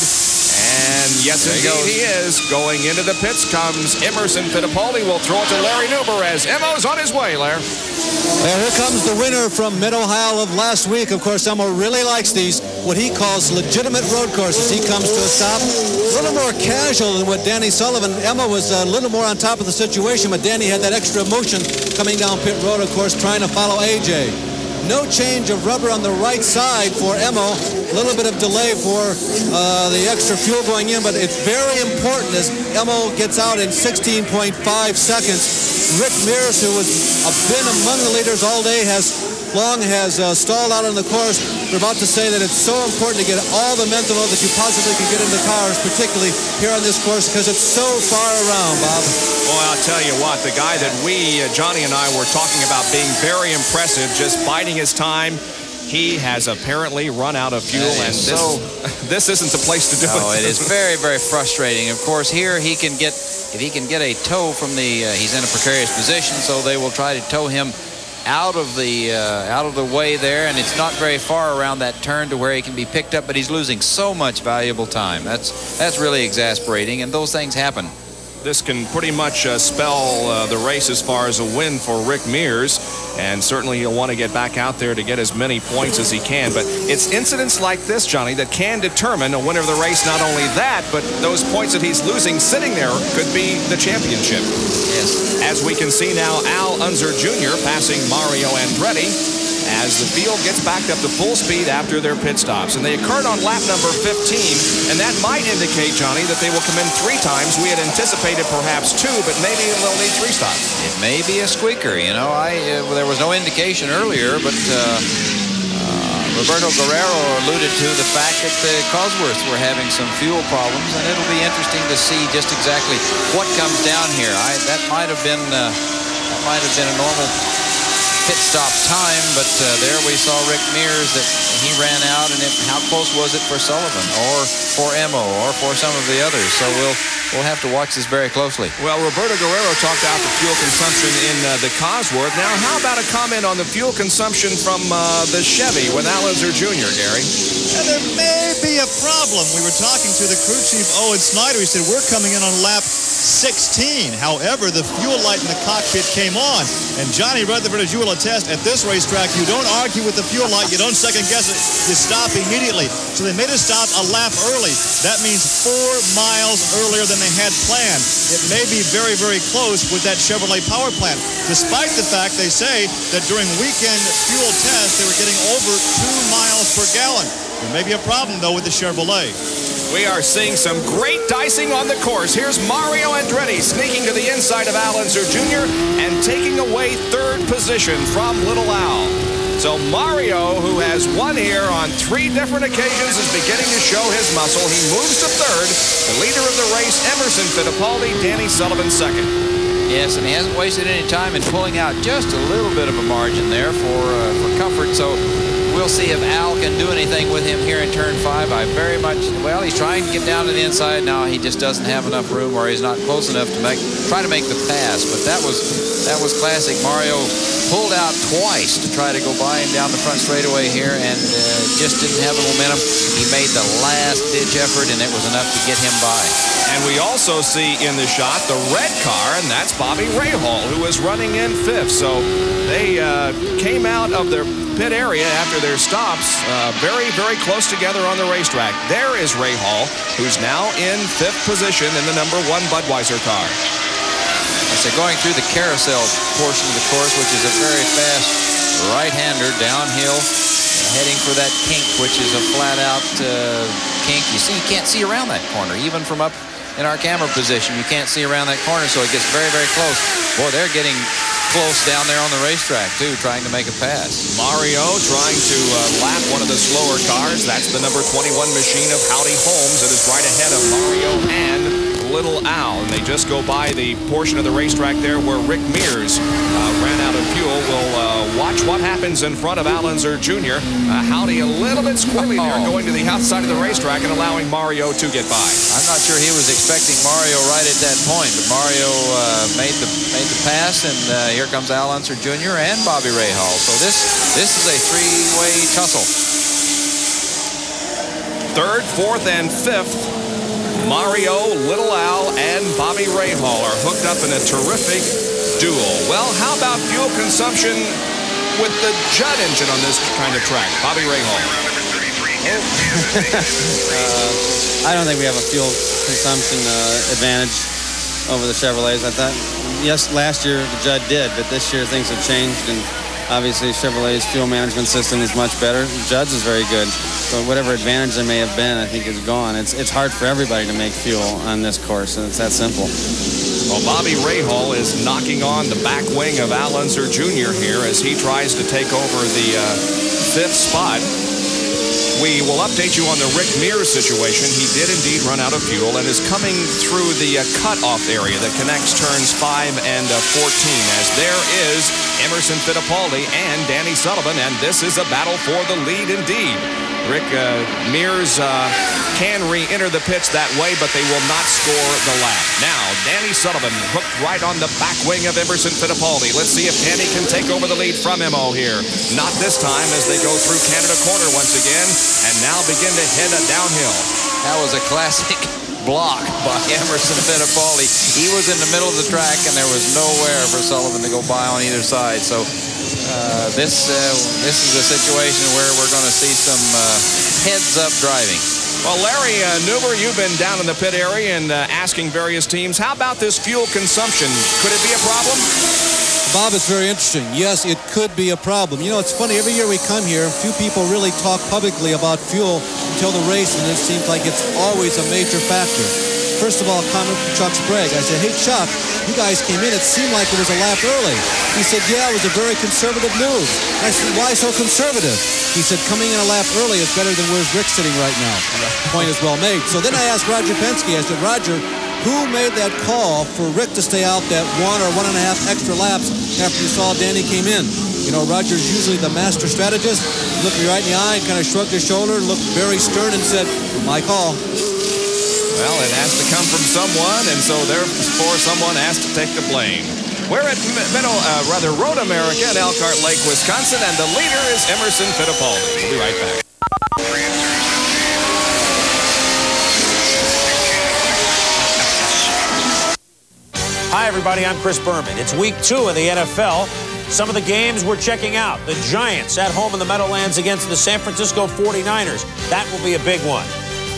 S1: And yes, indeed, he is. Going into the pits comes Emerson Fittipaldi. Will throw it to Larry Newber as Emo's on his way, Larry.
S4: Well, here comes the winner from Mid-Ohio of last week. Of course, Emo really likes these, what he calls legitimate road courses. He comes to a stop a little more casual than what Danny Sullivan. Emma was a little more on top of the situation, but Danny had that extra emotion coming down pit road, of course, trying to follow AJ. No change of rubber on the right side for Emo. A little bit of delay for the extra fuel going in, but it's very important as Emo gets out in 16.5 seconds. Rick Mears, who has been among the leaders all day, has stalled out on the course. We're about to say that it's so important to get all the methanol that you possibly can get into cars, particularly here on this course, because it's so far around, Bob.
S1: Boy, I'll tell you what, the guy that Johnny and I were talking about being very impressive, just biding his time, he has apparently run out of fuel, and this isn't the place to do it.
S2: Oh, it is very, very frustrating. Of course, here if he can get a tow from he's in a precarious position, so they will try to tow him out of the way there, and it's not very far around that turn to where he can be picked up, but he's losing so much valuable time. That's really exasperating, and those things happen.
S1: This can pretty much spell the race as far as a win for Rick Mears, and certainly he'll want to get back out there to get as many points as he can. But it's incidents like this, Johnny, that can determine a winner of the race. Not only that, but those points that he's losing sitting there could be the championship.
S2: Yes.
S1: As we can see now, Al Unser Jr. passing Mario Andretti as the field gets backed up to full speed after their pit stops. And they occurred on lap number 15, and that might indicate, Johnny, that they will come in 3 times. We had anticipated perhaps 2, but maybe they'll need 3 stops.
S2: It may be a squeaker. You know, there was no indication earlier, but Roberto Guerrero alluded to the fact that the Cosworths were having some fuel problems, and it'll be interesting to see just exactly what comes down here. That might have been a normal pit stop time, but there we saw Rick Mears that he ran out, and how close was it for Sullivan or for Emo or for some of the others? So we'll have to watch this very closely.
S1: Well, Roberto Guerrero talked about the fuel consumption in the Cosworth. Now, how about a comment on the fuel consumption from the Chevy with Al Unser Jr., Gary?
S3: And there may be a problem. We were talking to the crew chief, Owen Snyder. He said, we're coming in on lap 16. However, the fuel light in the cockpit came on. And Johnny Rutherford, as you will attest, at this racetrack, you don't argue with the fuel light. You don't second guess it. You stop immediately. So they made us stop a lap early. That means 4 miles earlier than they had planned. It may be very, very close with that Chevrolet power plant, despite the fact they say that during weekend fuel tests, they were getting over 2 miles per gallon. There may be a problem, though, with the Chevrolet.
S1: We are seeing some great dicing on the course. Here's Mario Andretti sneaking to the inside of Al Unser Jr. and taking away third position from Little Al. So Mario, who has won here on 3 different occasions, is beginning to show his muscle. He moves to third. The leader of the race, Emerson Fittipaldi, Danny Sullivan second.
S2: Yes, and he hasn't wasted any time in pulling out just a little bit of a margin there for comfort. So we'll see if Al can do anything with him here in turn 5. Well, he's trying to get down to the inside now. He just doesn't have enough room, or he's not close enough to try to make the pass. But that was classic. Mario pulled out twice to try to go by him down the front straightaway here, and just didn't have the momentum. He made the last-ditch effort, and it was enough to get him by.
S1: And we also see in the shot the red car, and that's Bobby Rahal, who is running in 5th. So they came out of their pit area after their stops very, very close together on the racetrack. There is Rahal, who's now in 5th position in the number 1 Budweiser car.
S2: So going through the carousel portion of the course, which is a very fast right-hander downhill, heading for that kink, which is a flat-out kink. You see, you can't see around that corner, even from up in our camera position. You can't see around that corner, so it gets very, very close. Boy, they're getting close down there on the racetrack, too, trying to make a pass.
S1: Mario trying to lap one of the slower cars. That's the number 21 machine of Howdy Holmes that is right ahead of Mario and Little Al. And they just go by the portion of the racetrack there where Rick Mears ran out of fuel. We'll watch what happens in front of Al Unser Jr. Howdy a little bit squirrely there, going to the outside of the racetrack and allowing Mario to get by.
S2: I'm not sure he was expecting Mario right at that point, but Mario made the pass, and here comes Al Unser Jr. and Bobby Rahal. So this is a 3-way tussle.
S1: 3rd, 4th, and 5th. Mario, Little Al, and Bobby Rahal are hooked up in a terrific duel. Well, how about fuel consumption with the Judd engine on this kind of track? Bobby Rahal.
S9: I don't think we have a fuel consumption advantage over the Chevrolets. I thought, yes, last year the Judd did, but this year things have changed, and obviously Chevrolet's fuel management system is much better. Judd's is very good. So whatever advantage there may have been, I think is gone. It's hard for everybody to make fuel on this course, and it's that simple.
S1: Well, Bobby Rahal is knocking on the back wing of Al Unser Jr. here as he tries to take over the 5th spot. We will update you on the Rick Mears situation. He did indeed run out of fuel and is coming through the cutoff area that connects turns 5 and 14, as there is Emerson Fittipaldi and Danny Sullivan, and this is a battle for the lead indeed. Rick Mears can re-enter the pits that way, but they will not score the lap. Now, Danny Sullivan hooked right on the back wing of Emerson Fittipaldi. Let's see if Danny can take over the lead from Emo here. Not this time, as they go through Canada Corner once again, and now begin to head downhill.
S2: That was a classic block by Emerson Fittipaldi. He was in the middle of the track, and there was nowhere for Sullivan to go by on either side. So this is a situation where we're going to see some heads-up driving.
S1: Well, Larry Newber, you've been down in the pit area and asking various teams, how about this fuel consumption? Could it be a problem?
S4: Bob, it's very interesting. Yes, it could be a problem. You know, it's funny. Every year we come here, few people really talk publicly about fuel until the race, and it seems like it's always a major factor. First of all, comment from Chuck Sprague. I said, hey, Chuck, you guys came in. It seemed like it was a lap early. He said, yeah, it was a very conservative move. I said, why so conservative? He said, coming in a lap early is better than where's Rick sitting right now. The point is well made. So then I asked Roger Penske, I said, Roger, who made that call for Rick to stay out that 1 or 1.5 extra laps after you saw Danny came in? You know, Roger's usually the master strategist. He looked me right in the eye and kind of shrugged his shoulder, looked very stern and said, my call.
S1: Well, it has to come from someone, and so therefore someone has to take the blame. We're at Road America in Elkhart Lake, Wisconsin, and the leader is Emerson Fittipaldi. We'll be right back.
S10: Hi, everybody. I'm Chris Berman. It's week 2 in the NFL. Some of the games we're checking out. The Giants at home in the Meadowlands against the San Francisco 49ers. That will be a big one.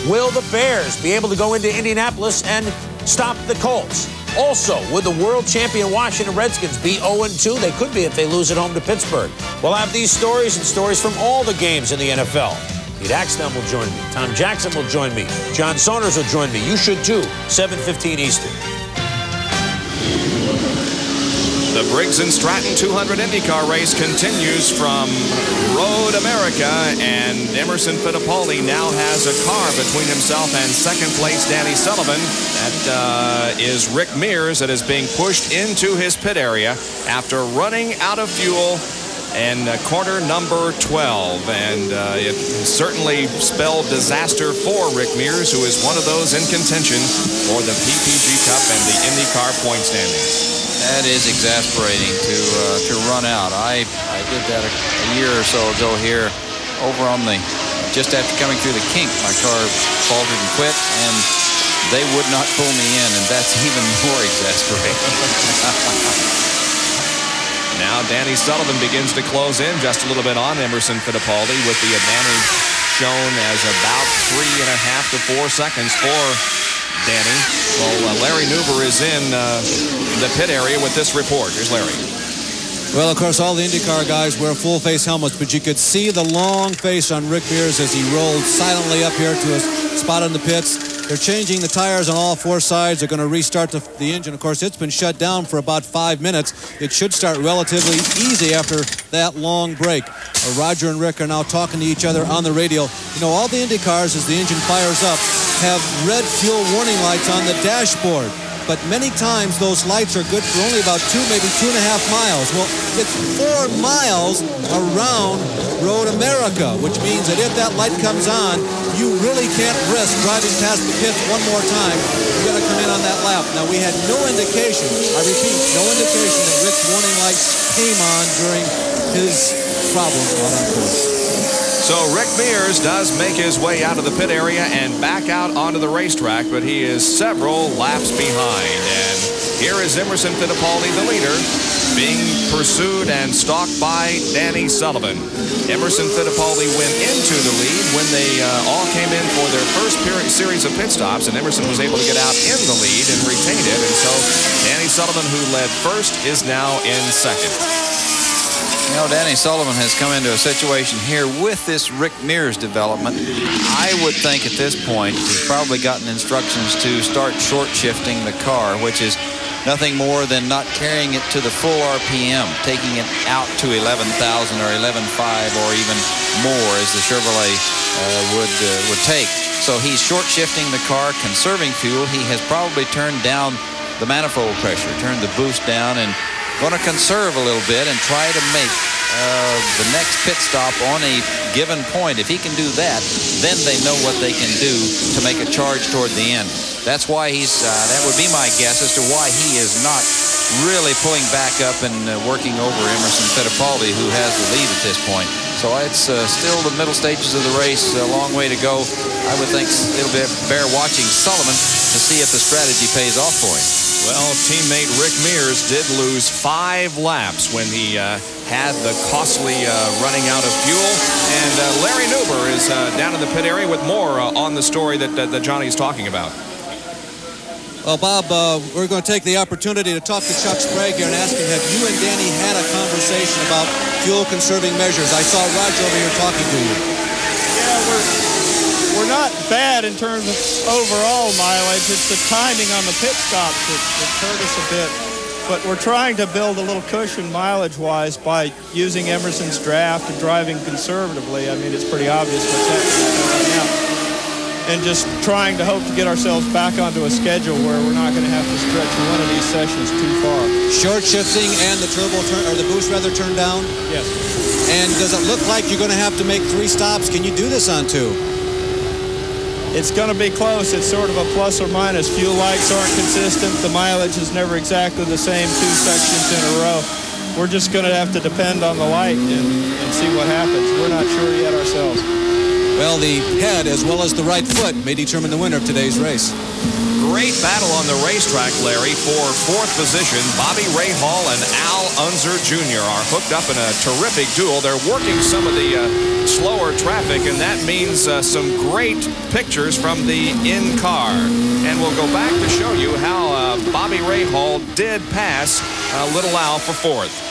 S10: Will the Bears be able to go into Indianapolis and stop the Colts? Also, would the world champion Washington Redskins be 0-2? They could be if they lose at home to Pittsburgh. We'll have these stories and stories from all the games in the NFL. Pete Axtell will join me. Tom Jackson will join me. John Saunders will join me. You should too. 7:15 Eastern.
S1: The Briggs Stratton 200 IndyCar race continues from Road America, and Emerson Fittipaldi now has a car between himself and second place Danny Sullivan. That is Rick Mears that is being pushed into his pit area after running out of fuel in corner number 12. And it certainly spelled disaster for Rick Mears, who is one of those in contention for the PPG Cup and the IndyCar point standings.
S2: That is exasperating to run out. I did that a year or so ago here over on the, just after coming through the kink, my car faltered and quit, and they would not pull me in, and that's even more exasperating.
S1: Now Danny Sullivan begins to close in just a little bit on Emerson Fittipaldi, with the advantage shown as about 3.5 to 4 seconds for Danny. Well, Larry Nuber is in the pit area with this report. Here's Larry.
S4: Well, of course, all the IndyCar guys wear full face helmets, but you could see the long face on Rick Mears as he rolled silently up here to a spot in the pits. They're changing the tires on all 4 sides. They're going to restart the engine. Of course, it's been shut down for about 5 minutes. It should start relatively easy after that long break. Roger and Rick are now talking to each other on the radio. You know, all the IndyCars, as the engine fires up, have red fuel warning lights on the dashboard. But many times those lights are good for only about 2, maybe 2.5 miles. Well, it's 4 miles around Road America, which means that if that light comes on, you really can't risk driving past the pits one more time. You're going to come in on that lap. Now, we had no indication, I repeat, no indication that Rick's warning lights came on during his problems out on course.
S1: So Rick Mears does make his way out of the pit area and back out onto the racetrack, but he is several laps behind. And here is Emerson Fittipaldi, the leader, being pursued and stalked by Danny Sullivan. Emerson Fittipaldi went into the lead when they all came in for their first series of pit stops, and Emerson was able to get out in the lead and retain it. And so Danny Sullivan, who led first, is now in second.
S2: You know, Danny Sullivan has come into a situation here with this Rick Mears development. I would think at this point he's probably gotten instructions to start short shifting the car, which is nothing more than not carrying it to the full RPM, taking it out to 11,000 or 11.5 or even more, as the Chevrolet would take. So he's short shifting the car, conserving fuel. He has probably turned down the manifold pressure, turned the boost down, and going to conserve a little bit and try to make the next pit stop on a given point. If he can do that, then they know what they can do to make a charge toward the end. That's why he's, that would be my guess as to why he is not really pulling back up and working over Emerson Fittipaldi, who has the lead at this point. So it's still the middle stages of the race, a long way to go. I would think it'll bear watching Sullivan to see if the strategy pays off for him.
S1: Well, teammate Rick Mears did lose 5 laps when he had the costly running out of fuel. And Larry Nuber is down in the pit area with more on the story that Johnny is talking about.
S4: Well, Bob, we're going to take the opportunity to talk to Chuck Sprague here and ask him, have you and Danny had a conversation about fuel-conserving measures? I saw Roger over here talking to you.
S6: Yeah, we're not bad in terms of overall mileage. It's the timing on the pit stops that hurt us a bit. But we're trying to build a little cushion mileage-wise by using Emerson's draft and driving conservatively. I mean, it's pretty obvious what's happening right now. And just trying to hope to get ourselves back onto a schedule where we're not going to have to stretch one of these sessions too far.
S4: Short shifting and the turbo or the boost rather turned down?
S6: Yes.
S4: And does it look like you're going to have to make 3 stops? Can you do this on 2?
S6: It's going to be close. It's sort of a plus or minus. Fuel lights aren't consistent. The mileage is never exactly the same 2 sections in a row. We're just going to have to depend on the light and see what happens. We're not sure yet ourselves.
S4: Well, the head as well as the right foot may determine the winner of today's race.
S1: great battle on the racetrack, Larry, for fourth position. Bobby Rahal and Al Unser Jr. are hooked up in a terrific duel. They're working some of the slower traffic, and that means some great pictures from the in-car. And we'll go back to show you how Bobby Rahal did pass Little Al for fourth.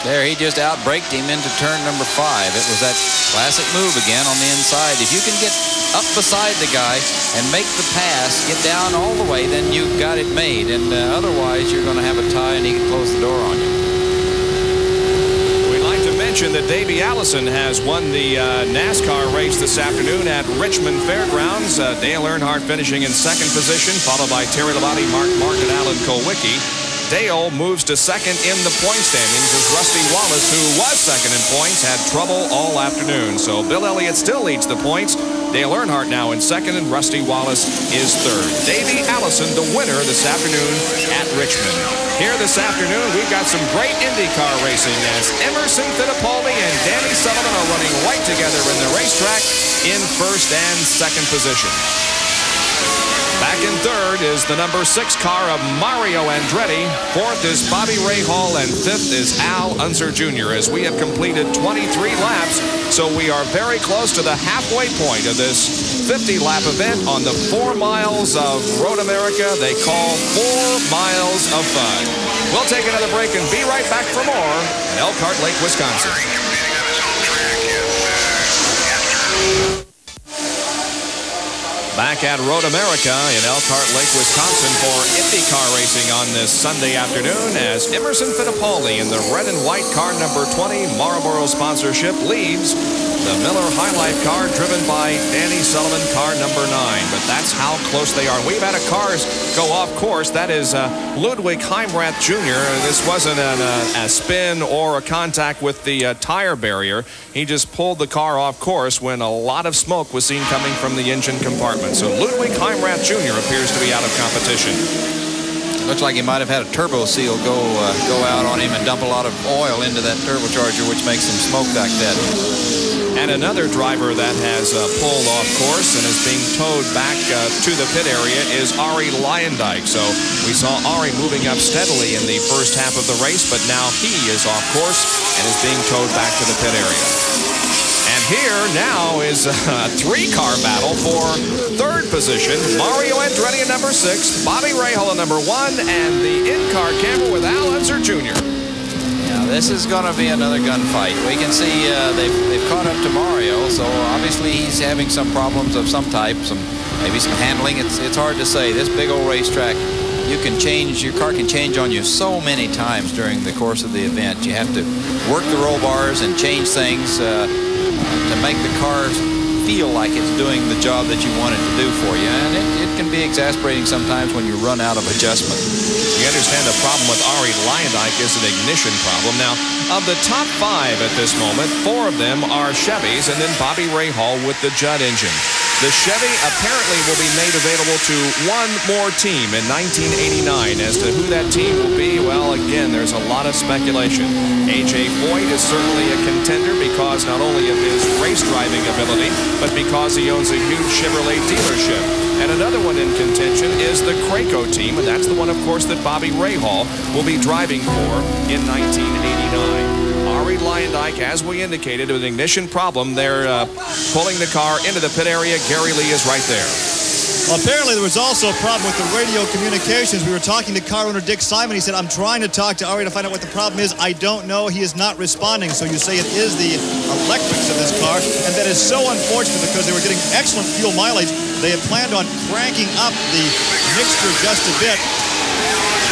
S2: There, he just out-braked him into turn number 5. It was that classic move again on the inside. If you can get up beside the guy and make the pass, get down all the way, then you've got it made. And otherwise, you're going to have a tie and he can close the door on you.
S1: We'd like to mention that Davey Allison has won the NASCAR race this afternoon at Richmond Fairgrounds. Dale Earnhardt finishing in second position, followed by Terry Labonte, Mark and Alan Kulwicki. Dale moves to second in the point standings as Rusty Wallace, who was second in points, had trouble all afternoon. So Bill Elliott still leads the points. Dale Earnhardt now in second, and Rusty Wallace is third. Davey Allison, the winner this afternoon at Richmond. Here this afternoon, we've got some great IndyCar racing as Emerson Fittipaldi and Danny Sullivan are running right together in the racetrack in first and second position. Back in third is the number 6 car of Mario Andretti. Fourth is Bobby Rahal, and fifth is Al Unser Jr. as we have completed 23 laps. So we are very close to the halfway point of this 50-lap event on the 4 miles of Road America they call 4 miles of fun. We'll take another break and be right back for more at Elkhart Lake, Wisconsin. Back at Road America in Elkhart Lake, Wisconsin for IndyCar racing on this Sunday afternoon as Emerson Fittipaldi in the red and white car number 20 Marlboro sponsorship leaves the Miller High Life car driven by Danny Sullivan, car number 9. But that's how close they are. We've had a cars go off course. That is Ludwig Heimrath Jr. This wasn't a spin or a contact with the tire barrier. He just pulled the car off course when a lot of smoke was seen coming from the engine compartment. So Ludwig Heimrath Jr. appears to be out of competition.
S2: Looks like he might have had a turbo seal go out on him and dump a lot of oil into that turbocharger, which makes him smoke like that.
S1: And another driver that has pulled off course and is being towed back to the pit area is Arie Luyendyk. So we saw Arie moving up steadily in the first half of the race, but now he is off course and is being towed back to the pit area. And here now is a 3-car battle for third position. Mario Andretti at number 6, Bobby Rahal at number 1, and the in-car camera with Al Unser Jr.
S2: Now this is going to be another gunfight. We can see they've caught up to Mario, so obviously he's having some problems of some type, maybe some handling. It's hard to say. This big old racetrack, your car can change on you so many times during the course of the event. You have to work the roll bars and change things to make the car feel like it's doing the job that you want it to do for you. And it can be exasperating sometimes when you run out of adjustment.
S1: You understand the problem with Arie Luyendyk is an ignition problem. Now, of the top 5 at this moment, 4 of them are Chevys, and then Bobby Rahal with the Judd engine. The Chevy apparently will be made available to one more team in 1989. As to who that team will be, well, again, there's a lot of speculation. A.J. Foyt is certainly a contender because not only of his race driving ability, but because he owns a huge Chevrolet dealership. And another one in contention is the Craco team, and that's the one, of course, that Bobby Rahal will be driving for in 1989. Arie Luyendyk, as we indicated, with an ignition problem. They're pulling the car into the pit area. Gary Lee is right there.
S3: Well, apparently there was also a problem with the radio communications. We were talking to car owner Dick Simon. He said, I'm trying to talk to Arie to find out what the problem is. I don't know. He is not responding. So you say it is the electrics of this car. And that is so unfortunate because they were getting excellent fuel mileage. They had planned on cranking up the mixture just a bit,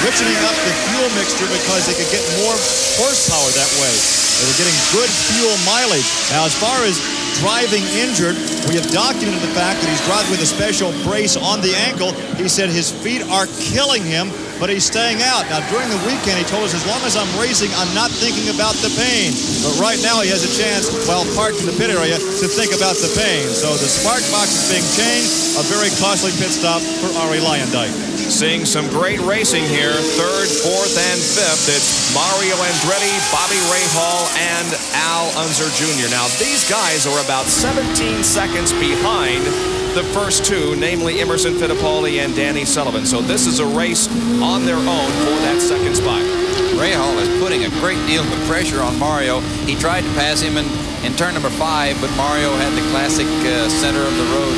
S3: richening up the fuel mixture because they could get more horsepower that way. They were getting good fuel mileage. Now, as far as driving injured, we have documented the fact that he's driving with a special brace on the ankle. He said his feet are killing him, but he's staying out. Now, during the weekend, he told us, as long as I'm racing, I'm not thinking about the pain. But right now, he has a chance, while parked in the pit area, to think about the pain. So the spark box is being changed, a very costly pit stop for Arie Luyendyk.
S1: Seeing some great racing here, 3rd, 4th, and 5th. It's Mario Andretti, Bobby Rahal, and Al Unser Jr. Now, these guys are about 17 seconds behind the first two, namely Emerson Fittipaldi and Danny Sullivan. So this is a race on their own for that second spot.
S2: Rahal is putting a great deal of pressure on Mario. He tried to pass him in turn number 5, but Mario had the classic center of the road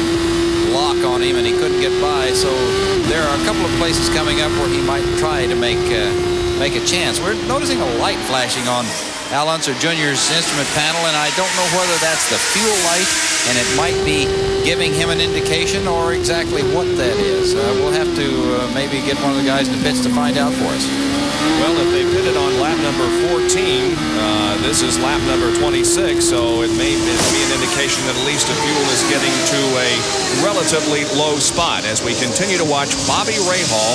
S2: lock on him, and he couldn't get by. So there are a couple of places coming up where he might try to make a chance. We're noticing a light flashing on Al Unser Jr.'s instrument panel, and I don't know whether that's the fuel light, and it might be giving him an indication, or exactly what that is. We'll have to maybe get one of the guys in the pits to find out for us.
S1: Well, if they pitted on lap number 14, this is lap number 26, so it may be an indication that at least the fuel is getting to a relatively low spot as we continue to watch Bobby Rahal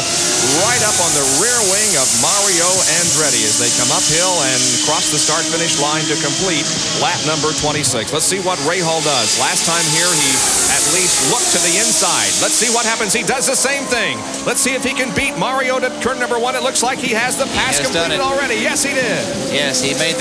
S1: right up on the rear wing of Mario Andretti as they come uphill and cross the start-finish line to complete lap number 26. Let's see what Rahal does. Last time here, he at least looked to the inside. Let's see what happens. He does the same thing. Let's see if he can beat Mario to turn number 1. It looks like he has the pass completed already. Yes, he did.
S2: Yes, he made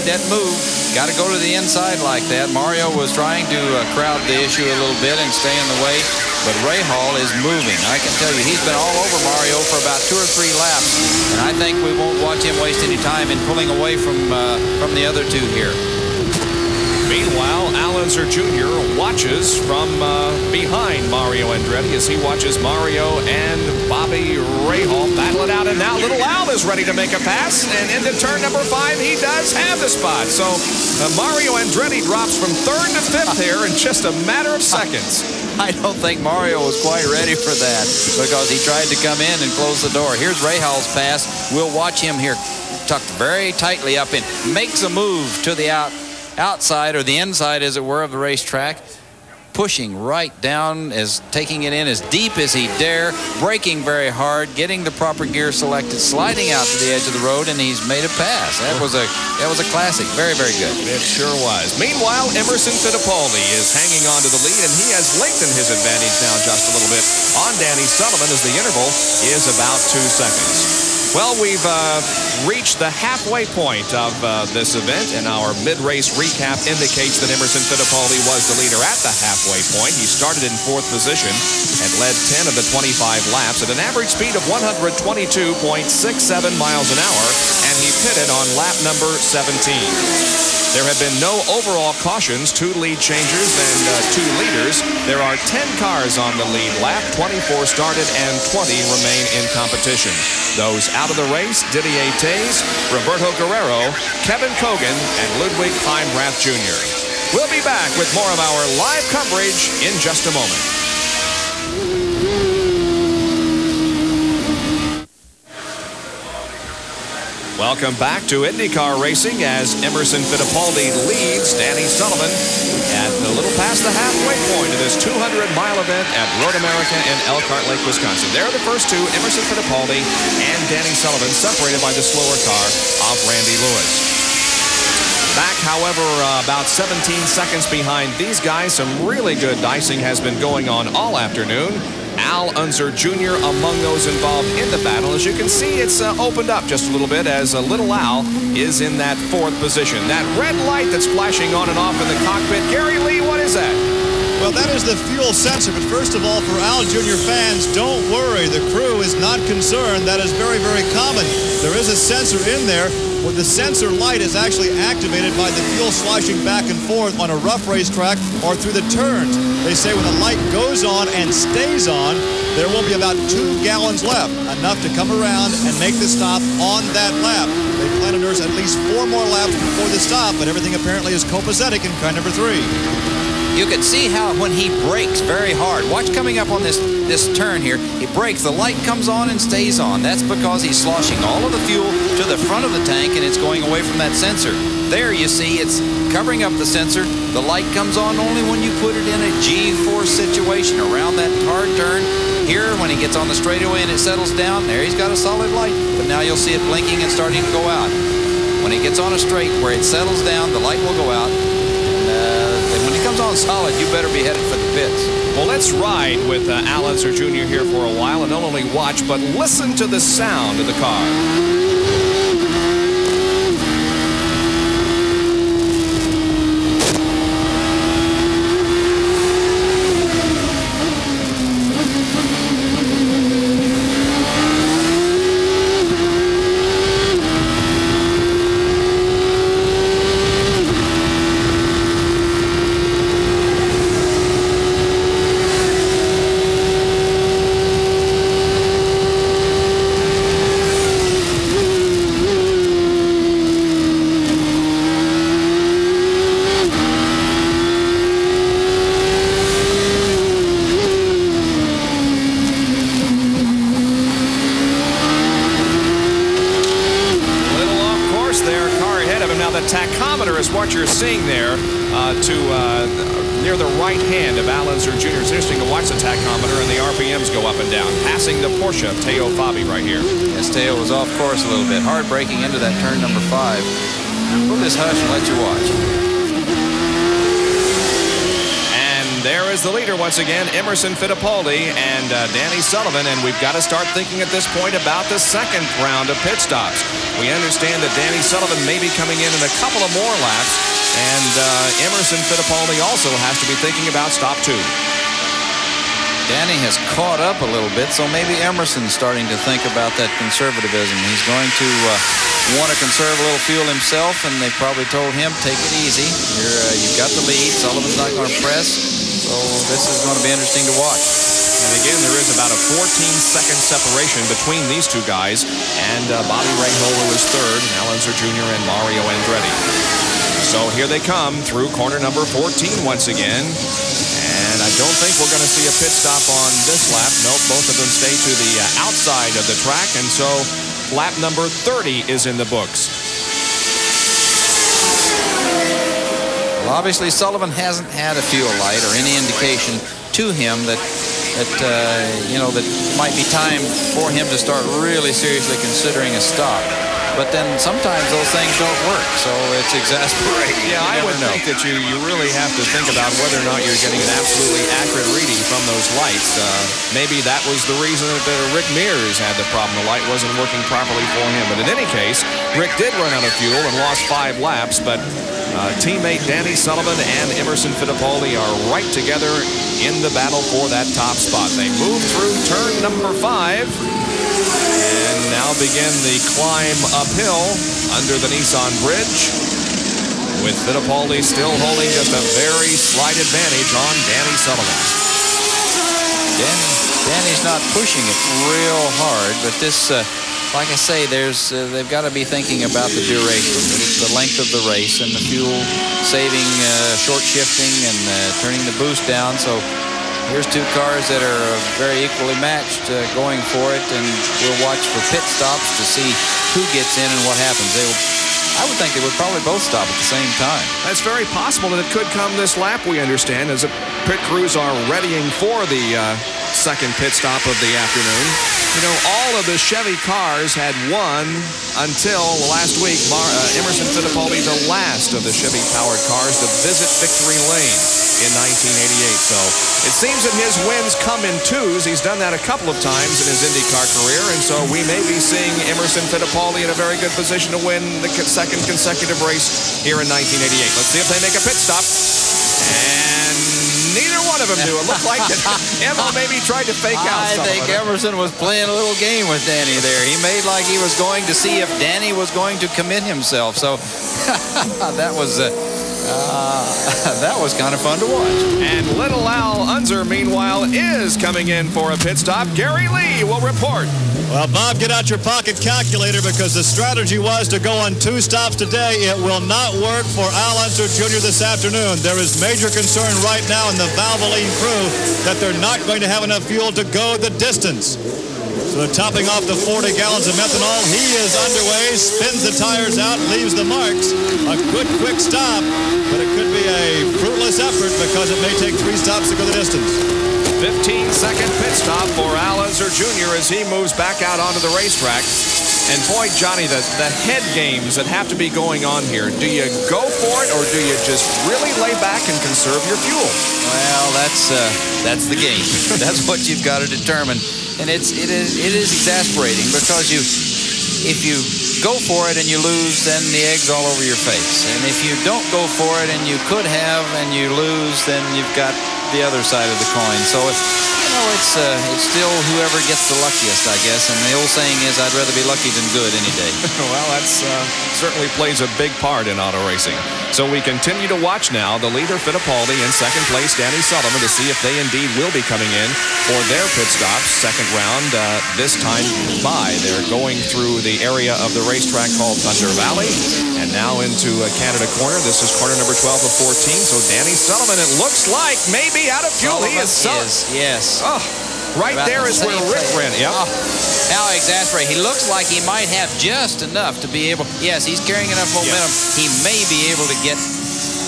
S2: that move. Got to go to the inside like that. Mario was trying to crowd the issue a little bit and stay in the way, but Rahal is moving. I can tell you, he's been all over Mario for about 2 or 3 laps, and I think we won't watch him waste any time in pulling away from the other two here.
S1: Meanwhile, Al Unser Jr. watches from behind Mario Andretti as he watches Mario and Bobby Rahal battle it out. And now little Al is ready to make a pass. And into turn number 5, he does have the spot. So Mario Andretti drops from 3rd to 5th here in just a matter of seconds.
S2: I don't think Mario was quite ready for that because he tried to come in and close the door. Here's Rahal's pass. We'll watch him here tucked very tightly up in. Makes a move to the outside, or the inside as it were, of the racetrack, pushing right down, taking it in as deep as he dare, braking very hard, getting the proper gear selected, sliding out to the edge of the road, and he's made a pass. That was a classic. Very, very good.
S1: It sure was. Meanwhile, Emerson Fittipaldi is hanging on to the lead, and he has lengthened his advantage now just a little bit on Danny Sullivan as the interval is about 2 seconds. Well, we've reached the halfway point of this event, and our mid-race recap indicates that Emerson Fittipaldi was the leader at the halfway point. He started in 4th position and led 10 of the 25 laps at an average speed of 122.67 miles an hour, and he pitted on lap number 17. There have been no overall cautions, 2 lead changers, and 2 leaders. There are 10 cars on the lead lap, 24 started, and 20 remain in competition. Those out of the race, Didier Tays, Roberto Guerrero, Kevin Kogan, and Ludwig Heimrath Jr. We'll be back with more of our live coverage in just a moment. Welcome back to IndyCar racing as Emerson Fittipaldi leads Danny Sullivan at a little past the halfway point of this 200-mile event at Road America in Elkhart Lake, Wisconsin. There are the first two, Emerson Fittipaldi and Danny Sullivan, separated by the slower car of Randy Lewis. Back, however, about 17 seconds behind these guys, some really good dicing has been going on all afternoon. Al Unser Jr. among those involved in the battle. As you can see, it's opened up just a little bit as little Al is in that 4th position. That red light that's flashing on and off in the cockpit. Gary Lee, what is that?
S3: Well, that is the fuel sensor, but first of all, for Al Jr. fans, don't worry. The crew is not concerned. That is very, very common. There is a sensor in there. Well, the sensor light is actually activated by the fuel sloshing back and forth on a rough racetrack or through the turns. They say when the light goes on and stays on, there will be about 2 gallons left, enough to come around and make the stop on that lap. They plan to nurse at least 4 more laps before the stop, but everything apparently is copacetic in car number 3.
S2: You can see how when he brakes very hard, watch coming up on this turn here, he brakes, the light comes on and stays on. That's because he's sloshing all of the fuel to the front of the tank and it's going away from that sensor. There you see it's covering up the sensor. The light comes on only when you put it in a G-force situation around that hard turn. Here, when he gets on the straightaway and it settles down, there he's got a solid light. But now you'll see it blinking and starting to go out. When he gets on a straight where it settles down, the light will go out. And when he comes on solid, you better be headed for the pits.
S1: Well, let's ride with Al Unser Jr. here for a while and not only watch, but listen to the sound of the car. the tachometer is what you're seeing there near the right hand of Al Unser Jr. It's interesting to watch the tachometer and the RPMs go up and down. Passing the Porsche of Teo FABI right here.
S2: Yes, Teo was off course a little bit. Hard braking into that turn number 5. We'll just hush and let you watch.
S1: There is the leader once again, Emerson Fittipaldi and Danny Sullivan, and we've got to start thinking at this point about the second round of pit stops. We understand that Danny Sullivan may be coming in a couple of more laps, and Emerson Fittipaldi also has to be thinking about stop 2.
S2: Danny has caught up a little bit, so maybe Emerson's starting to think about that conservatism. He's going to want to conserve a little fuel himself, and they probably told him, take it easy. You've got the lead. Sullivan's not going to press. So this is going to be interesting to watch.
S1: And again, there is about a 14-second separation between these two guys. And Bobby Rahal is third, Al Unser Jr. and Mario Andretti. So here they come through corner number 14 once again. And I don't think we're going to see a pit stop on this lap. Nope, both of them stay to the outside of the track. And so lap number 30 is in the books.
S2: Well, obviously, Sullivan hasn't had a fuel light or any indication to him that might be time for him to start really seriously considering a stop. But then sometimes those things don't work, so it's exasperating.
S1: Yeah, I would think that you really have to think about whether or not you're getting an absolutely accurate reading from those lights. Maybe that was the reason that Rick Mears had the problem. The light wasn't working properly for him. But in any case, Rick did run out of fuel and lost 5 laps, but teammate Danny Sullivan and Emerson Fittipaldi are right together in the battle for that top spot. They move through turn number 5 and now begin the climb uphill under the Nissan Bridge, with Fittipaldi still holding just a very slight advantage on Danny Sullivan.
S2: Danny's not pushing it real hard, but this, like I say, they've got to be thinking about the duration, the length of the race, and the fuel saving, short shifting, and turning the boost down. So here's 2 cars that are very equally matched going for it, and we'll watch for pit stops to see who gets in and what happens. I would think they would probably both stop at the same time.
S1: That's very possible that it could come this lap, we understand, as the pit crews are readying for the second pit stop of the afternoon. You know, all of the Chevy cars had won until last week. Emerson Fittipaldi, the last of the Chevy-powered cars to visit victory lane in 1988. So it seems that his wins come in 2s. He's done that a couple of times in his IndyCar career, and so we may be seeing Emerson Fittipaldi in a very good position to win the second consecutive race here in 1988. Let's see if they make a pit stop. And neither one of them do. It looked like Emma maybe tried to fake out
S2: something. I think Emerson was playing a little game with Danny there. He made like he was going to see if Danny was going to commit himself. So that was kind of fun to watch.
S1: And little Al Unser, meanwhile, is coming in for a pit stop. Gary Lee will report.
S3: Well, Bob, get out your pocket calculator, because the strategy was to go on 2 stops today. It will not work for Al Unser Jr. this afternoon. There is major concern right now in the Valvoline crew that they're not going to have enough fuel to go the distance. So they're topping off the 40 gallons of methanol. He is underway, spins the tires out, leaves the marks. A good quick stop, but it could be a fruitless effort because it may take 3 stops to go the distance.
S1: 15-second pit stop for Al Unser Jr. as he moves back out onto the racetrack. And boy, Johnny, the head games that have to be going on here. Do you go for it, or do you just really lay back and conserve your fuel?
S2: Well, that's the game. That's what you've got to determine. And it is exasperating, because if you go for it and you lose, then the egg's all over your face. And if you don't go for it and you could have and you lose, then you've got the other side of the coin. So it's still whoever gets the luckiest, I guess. And the old saying is, I'd rather be lucky than good any day.
S1: Well, that's certainly plays a big part in auto racing. So we continue to watch now the leader Fittipaldi, in second place Danny Sullivan, to see if they indeed will be coming in for their pit stops. Second round, this time by. They're going through the area of the racetrack called Thunder Valley, and now into Canada Corner. This is corner number 12 of 14. So Danny Sullivan, it looks like, maybe out of fuel.
S2: He is, yes.
S1: Oh, Right there is where Rick ran. Yep.
S2: Oh, how exasperating. He looks like he might have just enough to be able, yes, he's carrying enough momentum. Yep. He may be able to get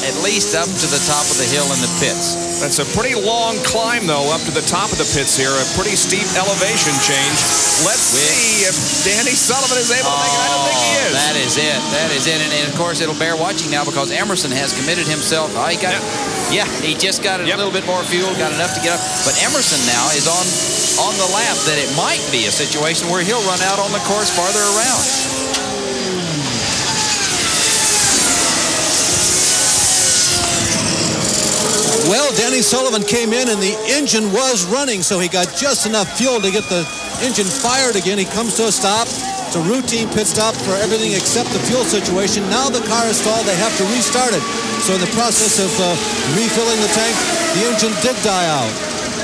S2: at least up to the top of the hill in the pits.
S1: That's a pretty long climb, though, up to the top of the pits here. A pretty steep elevation change. Let's see if Danny Sullivan is able to make it. I don't think he is.
S2: That is it. That is it. And of course, it'll bear watching now because Emerson has committed himself. Oh, he got, he just got a little bit more fuel, got enough to get up. But Emerson now is on the lap that it might be a situation where he'll run out on the course farther around.
S4: Well, Danny Sullivan came in and the engine was running, so he got just enough fuel to get the engine fired again. He comes to a stop. It's a routine pit stop for everything except the fuel situation. Now the car is stalled. They have to restart it. So in the process of refilling the tank, the engine did die out.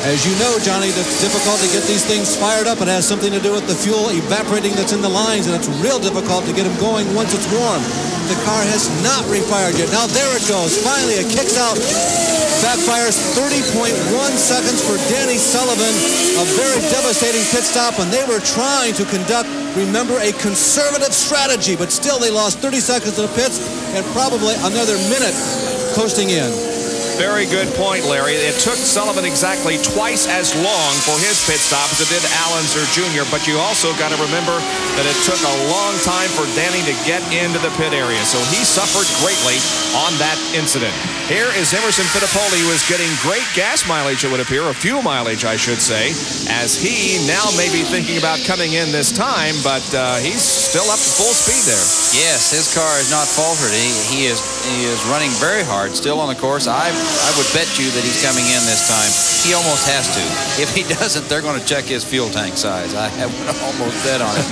S4: As you know, Johnny, it's difficult to get these things fired up. It has something to do with the fuel evaporating that's in the lines, and it's real difficult to get them going once it's warm. The car has not refired yet. Now there it goes. Finally, it kicks out. Backfires 30.1 seconds for Danny Sullivan. A very devastating pit stop, and they were trying to conduct, remember, a conservative strategy, but still they lost 30 seconds to the pits and probably another minute coasting in.
S1: Very good point, Larry. It took Sullivan exactly twice as long for his pit stop as it did Al Unser Jr., but you also got to remember that it took a long time for Danny to get into the pit area, so he suffered greatly on that incident. Here is Emerson Fittipaldi, who is getting great gas mileage, it would appear, or fuel mileage, I should say, as he now may be thinking about coming in this time, but he's still up to full speed there.
S2: Yes, his car is not faltered. He is running very hard, still on the course. I would bet you that he's coming in this time. He almost has to. If he doesn't, they're going to check his fuel tank size. I would almost bet on it.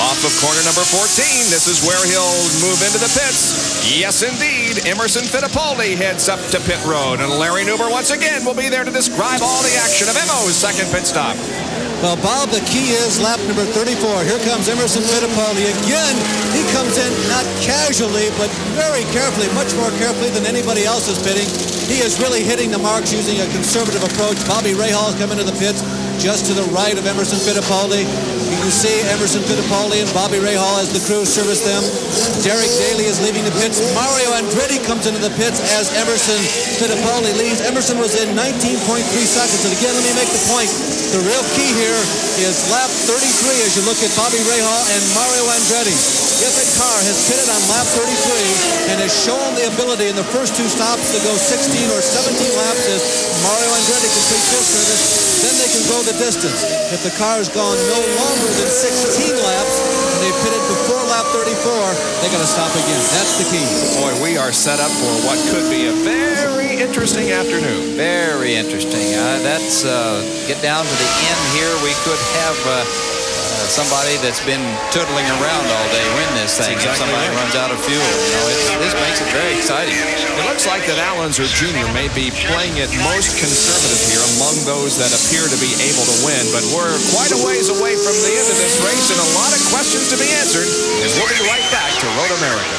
S1: Off of corner number 14, this is where he'll move into the pits. Yes, indeed. Emerson Fittipaldi heads up to pit road, and Larry Newber once again will be there to describe all the action of Emo's second pit stop.
S4: Well, Bob, the key is lap number 34. Here comes Emerson Fittipaldi again. He comes in not casually, but very carefully, much more carefully than anybody else is pitting. He is really hitting the marks using a conservative approach. Bobby Rahal has come into the pits just to the right of Emerson Fittipaldi. You can see Emerson Fittipaldi and Bobby Rahal as the crew service them. Derek Daly is leaving the pits. Mario Andretti comes into the pits as Emerson Fittipaldi leaves. Emerson was in 19.3 seconds. And again, let me make the point. The real key here is lap 33 as you look at Bobby Rahal and Mario Andretti. If a car has pitted on lap 33 and has shown the ability in the first two stops to go 16 or 17 laps as Mario Andretti completes his service, then they can go the distance. If the car has gone no longer than 16 laps and they pitted before lap 34, they got to stop again. That's the key.
S1: Boy, we are set up for what could be a very interesting afternoon.
S2: Very interesting. That's get down to the end here. We could have somebody that's been tootling around all day win this thing. If somebody runs out of fuel, this makes it very exciting.
S1: It looks like that Al Unser Jr. may be playing it most conservative here among those that appear to be able to win, but we're quite a ways away from the end of this race and a lot of questions to be answered, and we'll be right back to Road America.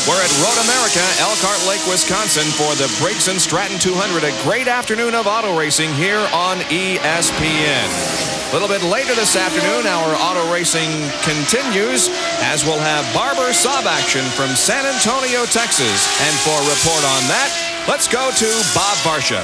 S1: We're at Road America, Elkhart Lake, Wisconsin for the Briggs Stratton 200. A great afternoon of auto racing here on ESPN. A little bit later this afternoon, our auto racing continues as we'll have barber saab action from San Antonio, Texas. And for a report on that, let's go to Bob Varsha.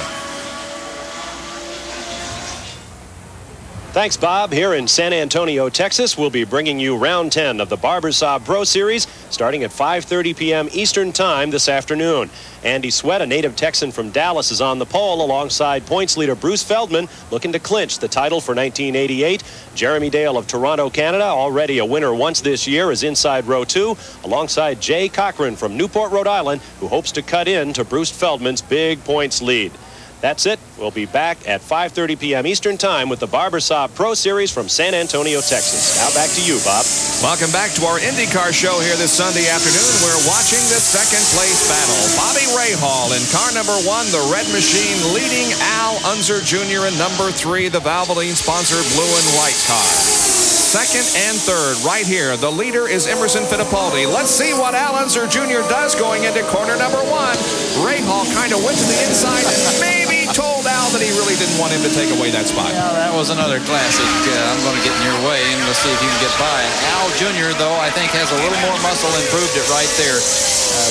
S11: Thanks, Bob. Here in San Antonio, Texas, we'll be bringing you round 10 of the Barber Saab Pro Series starting at 5:30 p.m. Eastern Time this afternoon. Andy Sweat, a native Texan from Dallas, is on the pole alongside points leader Bruce Feldman, looking to clinch the title for 1988. Jeremy Dale of Toronto, Canada, already a winner once this year, is inside row 2 alongside Jay Cochran from Newport, Rhode Island, who hopes to cut in to Bruce Feldman's big points lead. That's it. We'll be back at 5:30 p.m. Eastern Time with the Barber Saab Pro Series from San Antonio, Texas. Now back to you, Bob.
S1: Welcome back to our IndyCar show here this Sunday afternoon. We're watching the second place battle. Bobby Rahal in car number 1, the red machine, leading Al Unser Jr. in number 3, the Valvoline-sponsored blue and white car. second and third right here. The leader is Emerson Fittipaldi. Let's see what Al Unser Jr. does going into corner number 1. Rahal kind of went to the inside and maybe told Al that he really didn't want him to take away that spot.
S2: Yeah, that was another classic. I'm going to get in your way, and we'll see if you can get by. And Al Jr., though, I think has a little more muscle and proved it right there.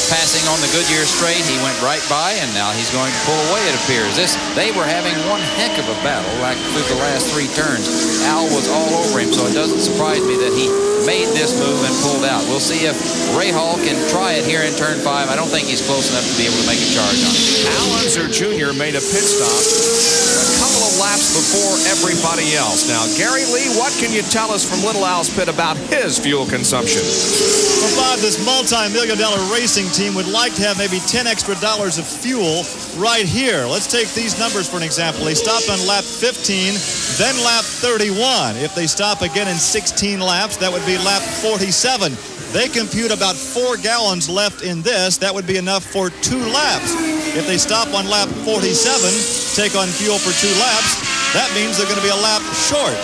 S2: Passing on the Goodyear straight, he went right by, and now he's going to pull away, it appears. They were having one heck of a battle like through the last 3 turns. Al was all over him, so it doesn't surprise me that he made this move and pulled out. We'll see if Rahal can try it here in turn 5. I don't think he's close enough to be able to make a charge on it.
S1: Al Unser Jr. made a pit stop a couple of laps before everybody else. Now, Gary Lee, what can you tell us from Little Al's pit about his fuel consumption?
S3: Well, Bob, this multi-million-dollar racing team would like to have maybe $10 extra of fuel right here. Let's take these numbers for an example. They stopped on lap 15, then lap 31. If they stop again in 16 laps, that would be lap 47. They compute about 4 gallons left in this. That would be enough for 2 laps. If they stop on lap 47, take on fuel for 2 laps, that means they're going to be a lap short.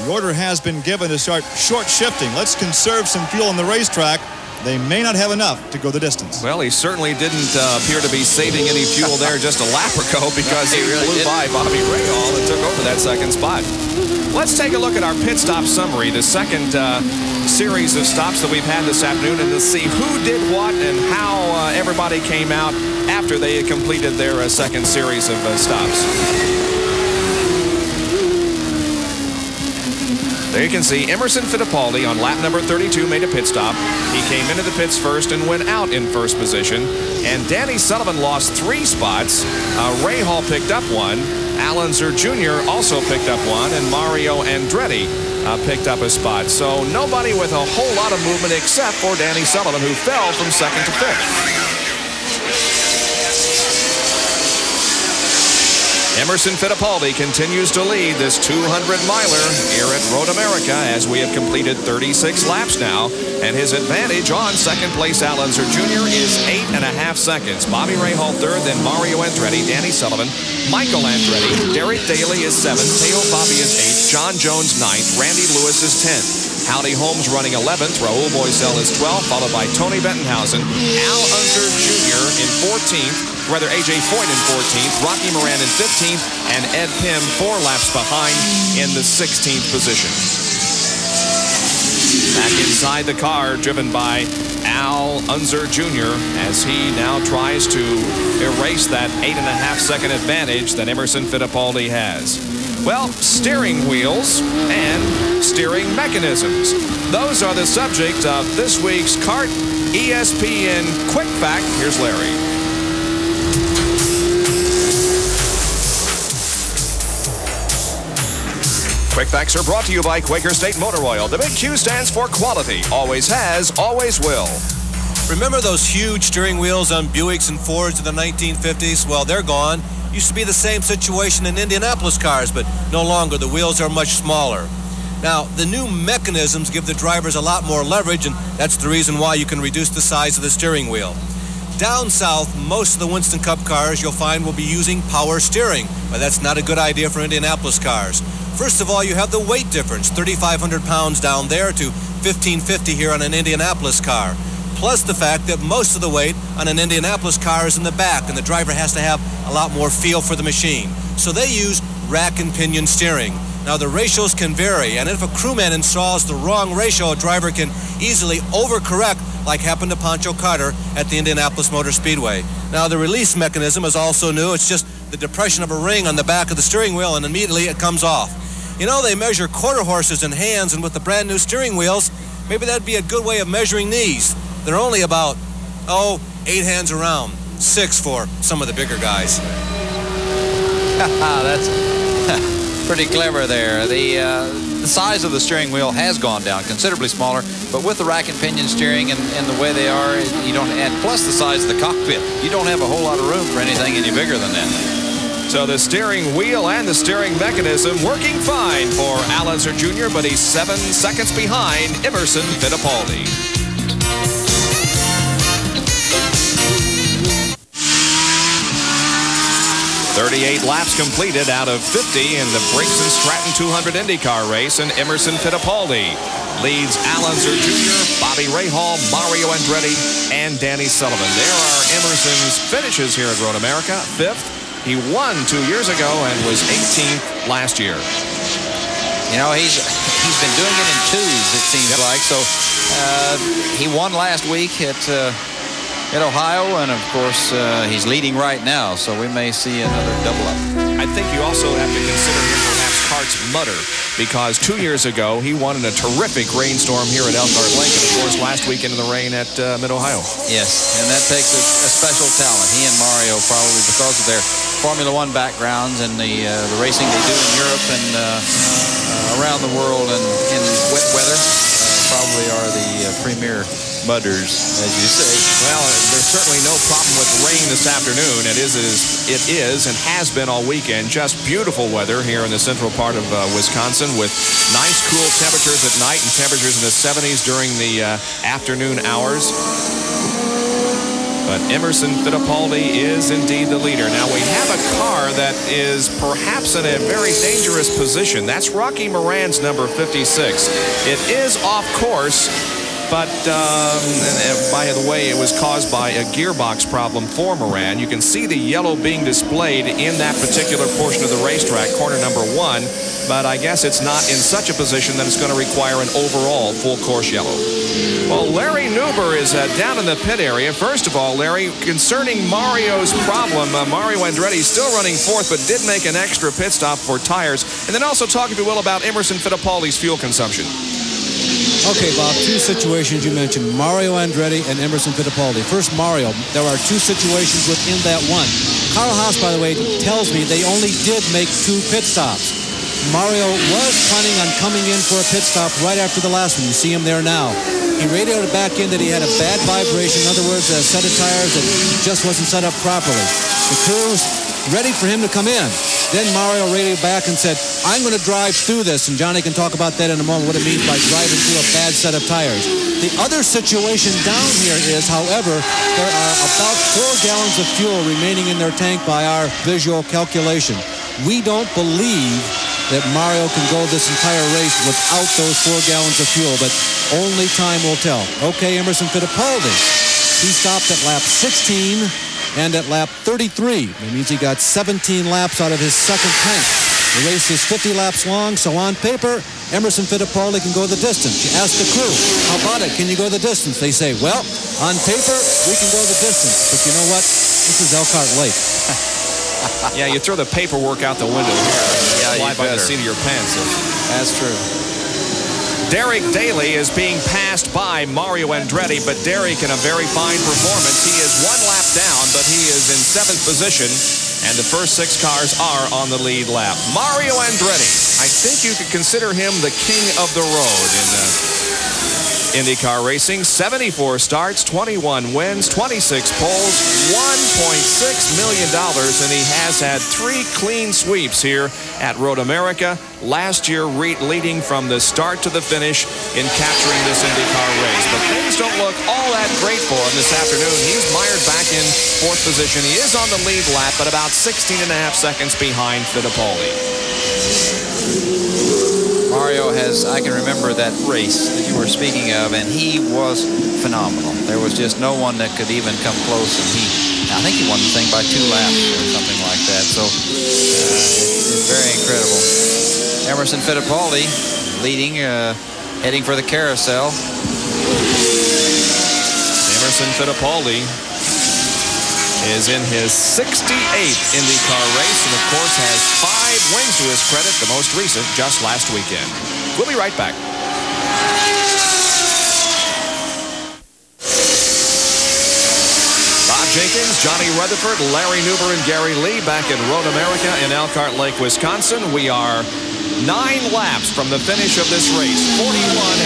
S3: The order has been given to start short shifting. Let's conserve some fuel on the racetrack. They may not have enough to go the distance.
S1: Well, he certainly didn't appear to be saving any fuel there just a lap ago, because he really blew by Bobby Rahal and took over that second spot. Let's take a look at our pit stop summary, the second series of stops that we've had this afternoon, and to see who did what and how everybody came out after they had completed their second series of stops. There you can see Emerson Fittipaldi on lap number 32 made a pit stop. He came into the pits first and went out in first position. And Danny Sullivan lost 3 spots. Rahal picked up 1. Al Unser Jr. also picked up 1. And Mario Andretti picked up a spot. So nobody with a whole lot of movement except for Danny Sullivan, who fell from second to fifth. Emerson Fittipaldi continues to lead this 200-miler here at Road America as we have completed 36 laps now. And his advantage on second place Al Unser Jr. is 8.5 seconds. Bobby Rahal third, then Mario Andretti, Danny Sullivan, Michael Andretti, Derek Daly is 7th, Teo Fabi is 8th, John Jones 9th, Randy Lewis is 10th. Howdy Holmes running 11th, Raul Boisel is 12th, followed by Tony Bettenhausen, Al Unser Jr. in 14th, rather A.J. Foyt in 14th, Rocky Moran in 15th, and Ed Pym 4 laps behind in the 16th position. Back inside the car, driven by Al Unser Jr. as he now tries to erase that 8.5-second advantage that Emerson Fittipaldi has. Well, steering wheels and steering mechanisms. Those are the subject of this week's CART ESPN Quick Fact. Here's Larry. Quick Facts are brought to you by Quaker State Motor Oil. The big Q stands for quality. Always has, always will.
S4: Remember those huge steering wheels on Buicks and Fords in the 1950s? Well, they're gone. Used to be the same situation in Indianapolis cars, but no longer. The wheels are much smaller. Now, the new mechanisms give the drivers a lot more leverage, and that's the reason why you can reduce the size of the steering wheel. Down south, most of the Winston Cup cars you'll find will be using power steering, but that's not a good idea for Indianapolis cars. First of all, you have the weight difference, 3,500 pounds down there to 1,550 here on an Indianapolis car. Plus the fact that most of the weight on an Indianapolis car is in the back, and the driver has to have a lot more feel for the machine. So they use rack and pinion steering. Now the ratios can vary, and if a crewman installs the wrong ratio, a driver can easily overcorrect, like happened to Pancho Carter at the Indianapolis Motor Speedway. Now the release mechanism is also new. It's just the depression of a ring on the back of the steering wheel, and immediately it comes off. You know, they measure quarter horses in hands, and with the brand new steering wheels, maybe that'd be a good way of measuring these. They're only about, 8 hands around, 6 for some of the bigger guys.
S2: That's pretty clever there. The size of the steering wheel has gone down, considerably smaller, but with the rack and pinion steering and the way they are, you don't add, plus the size of the cockpit, you don't have a whole lot of room for anything any bigger than that.
S1: So the steering wheel and the steering mechanism working fine for Al Unser Jr., but he's 7 seconds behind Emerson Fittipaldi. 38 laps completed out of 50 in the Briggs Stratton 200 IndyCar race, and Emerson Fittipaldi leads Al Unser Jr., Bobby Rahal, Mario Andretti, and Danny Sullivan. There are Emerson's finishes here at Road America. 5th. He won 2 years ago and was 18th last year.
S2: You know, he's been doing it in twos, it seems like. So he won last week at Ohio, and of course he's leading right now. So we may see another double up.
S1: I think you also have to consider him perhaps Hart's mutter, because 2 years ago he won in a terrific rainstorm here at Elkhart Lake, and of course last weekend in the rain at Mid-Ohio.
S2: Yes, and that takes a special talent. He and Mario, probably because of their Formula One backgrounds and the racing they do in Europe and around the world and in wet weather, probably are the premier mudders, as you say.
S1: Well, there's certainly no problem with rain this afternoon. It is and has been all weekend. Just beautiful weather here in the central part of Wisconsin, with nice cool temperatures at night and temperatures in the 70s during the afternoon hours. But Emerson Fittipaldi is indeed the leader. Now we have a car that is perhaps in a very dangerous position. That's Rocky Moran's number 56. It is off course, but by the way, it was caused by a gearbox problem for Moran. You can see the yellow being displayed in that particular portion of the racetrack, corner number 1, but I guess it's not in such a position that it's going to require an overall full course yellow. Well, Larry Nuber is down in the pit area. First of all, Larry, concerning Mario's problem, Mario Andretti still running 4th, but did make an extra pit stop for tires. And then also talk, if you will, about Emerson Fittipaldi's fuel consumption.
S4: Okay, Bob, 2 situations you mentioned, Mario Andretti and Emerson Fittipaldi. First, Mario, there are 2 situations within that one. Carl Haas, by the way, tells me they only did make 2 pit stops. Mario was planning on coming in for a pit stop right after the last one. You see him there now. He radioed back in that he had a bad vibration. In other words, a set of tires that just wasn't set up properly. The crew's ready for him to come in. Then Mario radioed back and said, I'm going to drive through this. And Johnny can talk about that in a moment, what it means by driving through a bad set of tires. The other situation down here is, however, there are about 4 gallons of fuel remaining in their tank by our visual calculation. We don't believe that Mario can go this entire race without those 4 gallons of fuel, but only time will tell. Okay, Emerson Fittipaldi, he stopped at lap 16 and at lap 33. That means he got 17 laps out of his second tank. The race is 50 laps long, so on paper, Emerson Fittipaldi can go the distance. You ask the crew, how about it? Can you go the distance? They say, well, on paper, we can go the distance. But you know what? This is Elkhart Lake.
S1: Yeah, you throw the paperwork out the window here.
S2: Yeah,
S1: fly
S2: you
S1: by
S2: better.
S1: the seat of your pants.
S2: That's true.
S1: Derek Daly is being passed by Mario Andretti, but Derek in a very fine performance. He is 1 lap down, but he is in 7th position, and the first 6 cars are on the lead lap. Mario Andretti, I think you could consider him the king of the road in IndyCar racing. 74 starts, 21 wins, 26 poles, $1.6 million, and he has had 3 clean sweeps here at Road America. Last year, leading from the start to the finish in capturing this IndyCar race. But things don't look all that great for him this afternoon. He's mired back in 4th position. He is on the lead lap, but about 16.5 seconds behind Fittipaldi.
S2: Mario has, I can remember that race that you were speaking of, and he was phenomenal. There was just no one that could even come close, and I think he won the thing by 2 laps or something like that. So it's very incredible. Emerson Fittipaldi leading, heading for the carousel.
S1: Emerson Fittipaldi is in his 68th IndyCar race, and of course has 5 wins to his credit, the most recent just last weekend. We'll be right back. Bob Jenkins, Johnny Rutherford, Larry Nuber, and Gary Lee back at Road America in Elkhart Lake, Wisconsin. We are 9 laps from the finish of this race. 41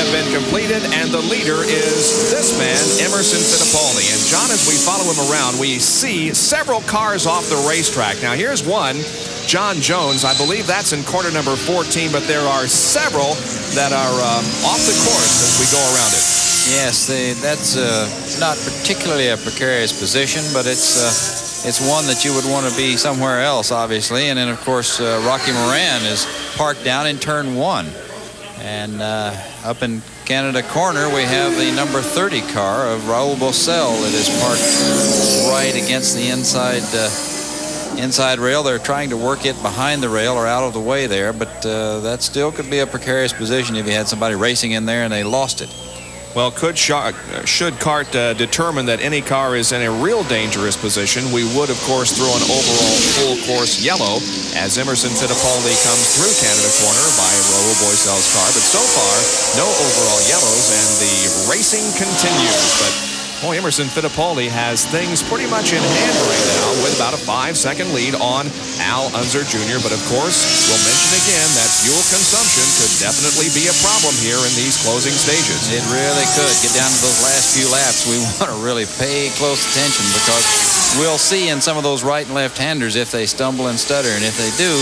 S1: have been completed, and the leader is this man, Emerson Fittipaldi. And John, as we follow him around, we see several cars off the racetrack. Now, here's one, John Jones. I believe that's in corner number 14, but there are several that are off the course as we go around it.
S2: Yes, that's not particularly a precarious position, but it's it's one that you would want to be somewhere else, obviously. And then, of course, Rocky Moran is parked down in turn 1. And up in Canada corner, we have the number 30 car of Raul Boesel that is parked right against the inside rail. They're trying to work it behind the rail or out of the way there, but that still could be a precarious position if you had somebody racing in there and they lost it.
S1: Well, should CART determine that any car is in a real dangerous position, we would, of course, throw an overall full-course yellow as Emerson Fittipaldi comes through Canada corner by Raul Boesel's car. But so far, no overall yellows, and the racing continues. But boy, Emerson Fittipaldi has things pretty much in hand right now with about a 5-second lead on Al Unser Jr. But of course, we'll mention again that fuel consumption could definitely be a problem here in these closing stages.
S2: It really could. Get down to those last few laps. We want to really pay close attention because we'll see in some of those right and left-handers if they stumble and stutter. And if they do,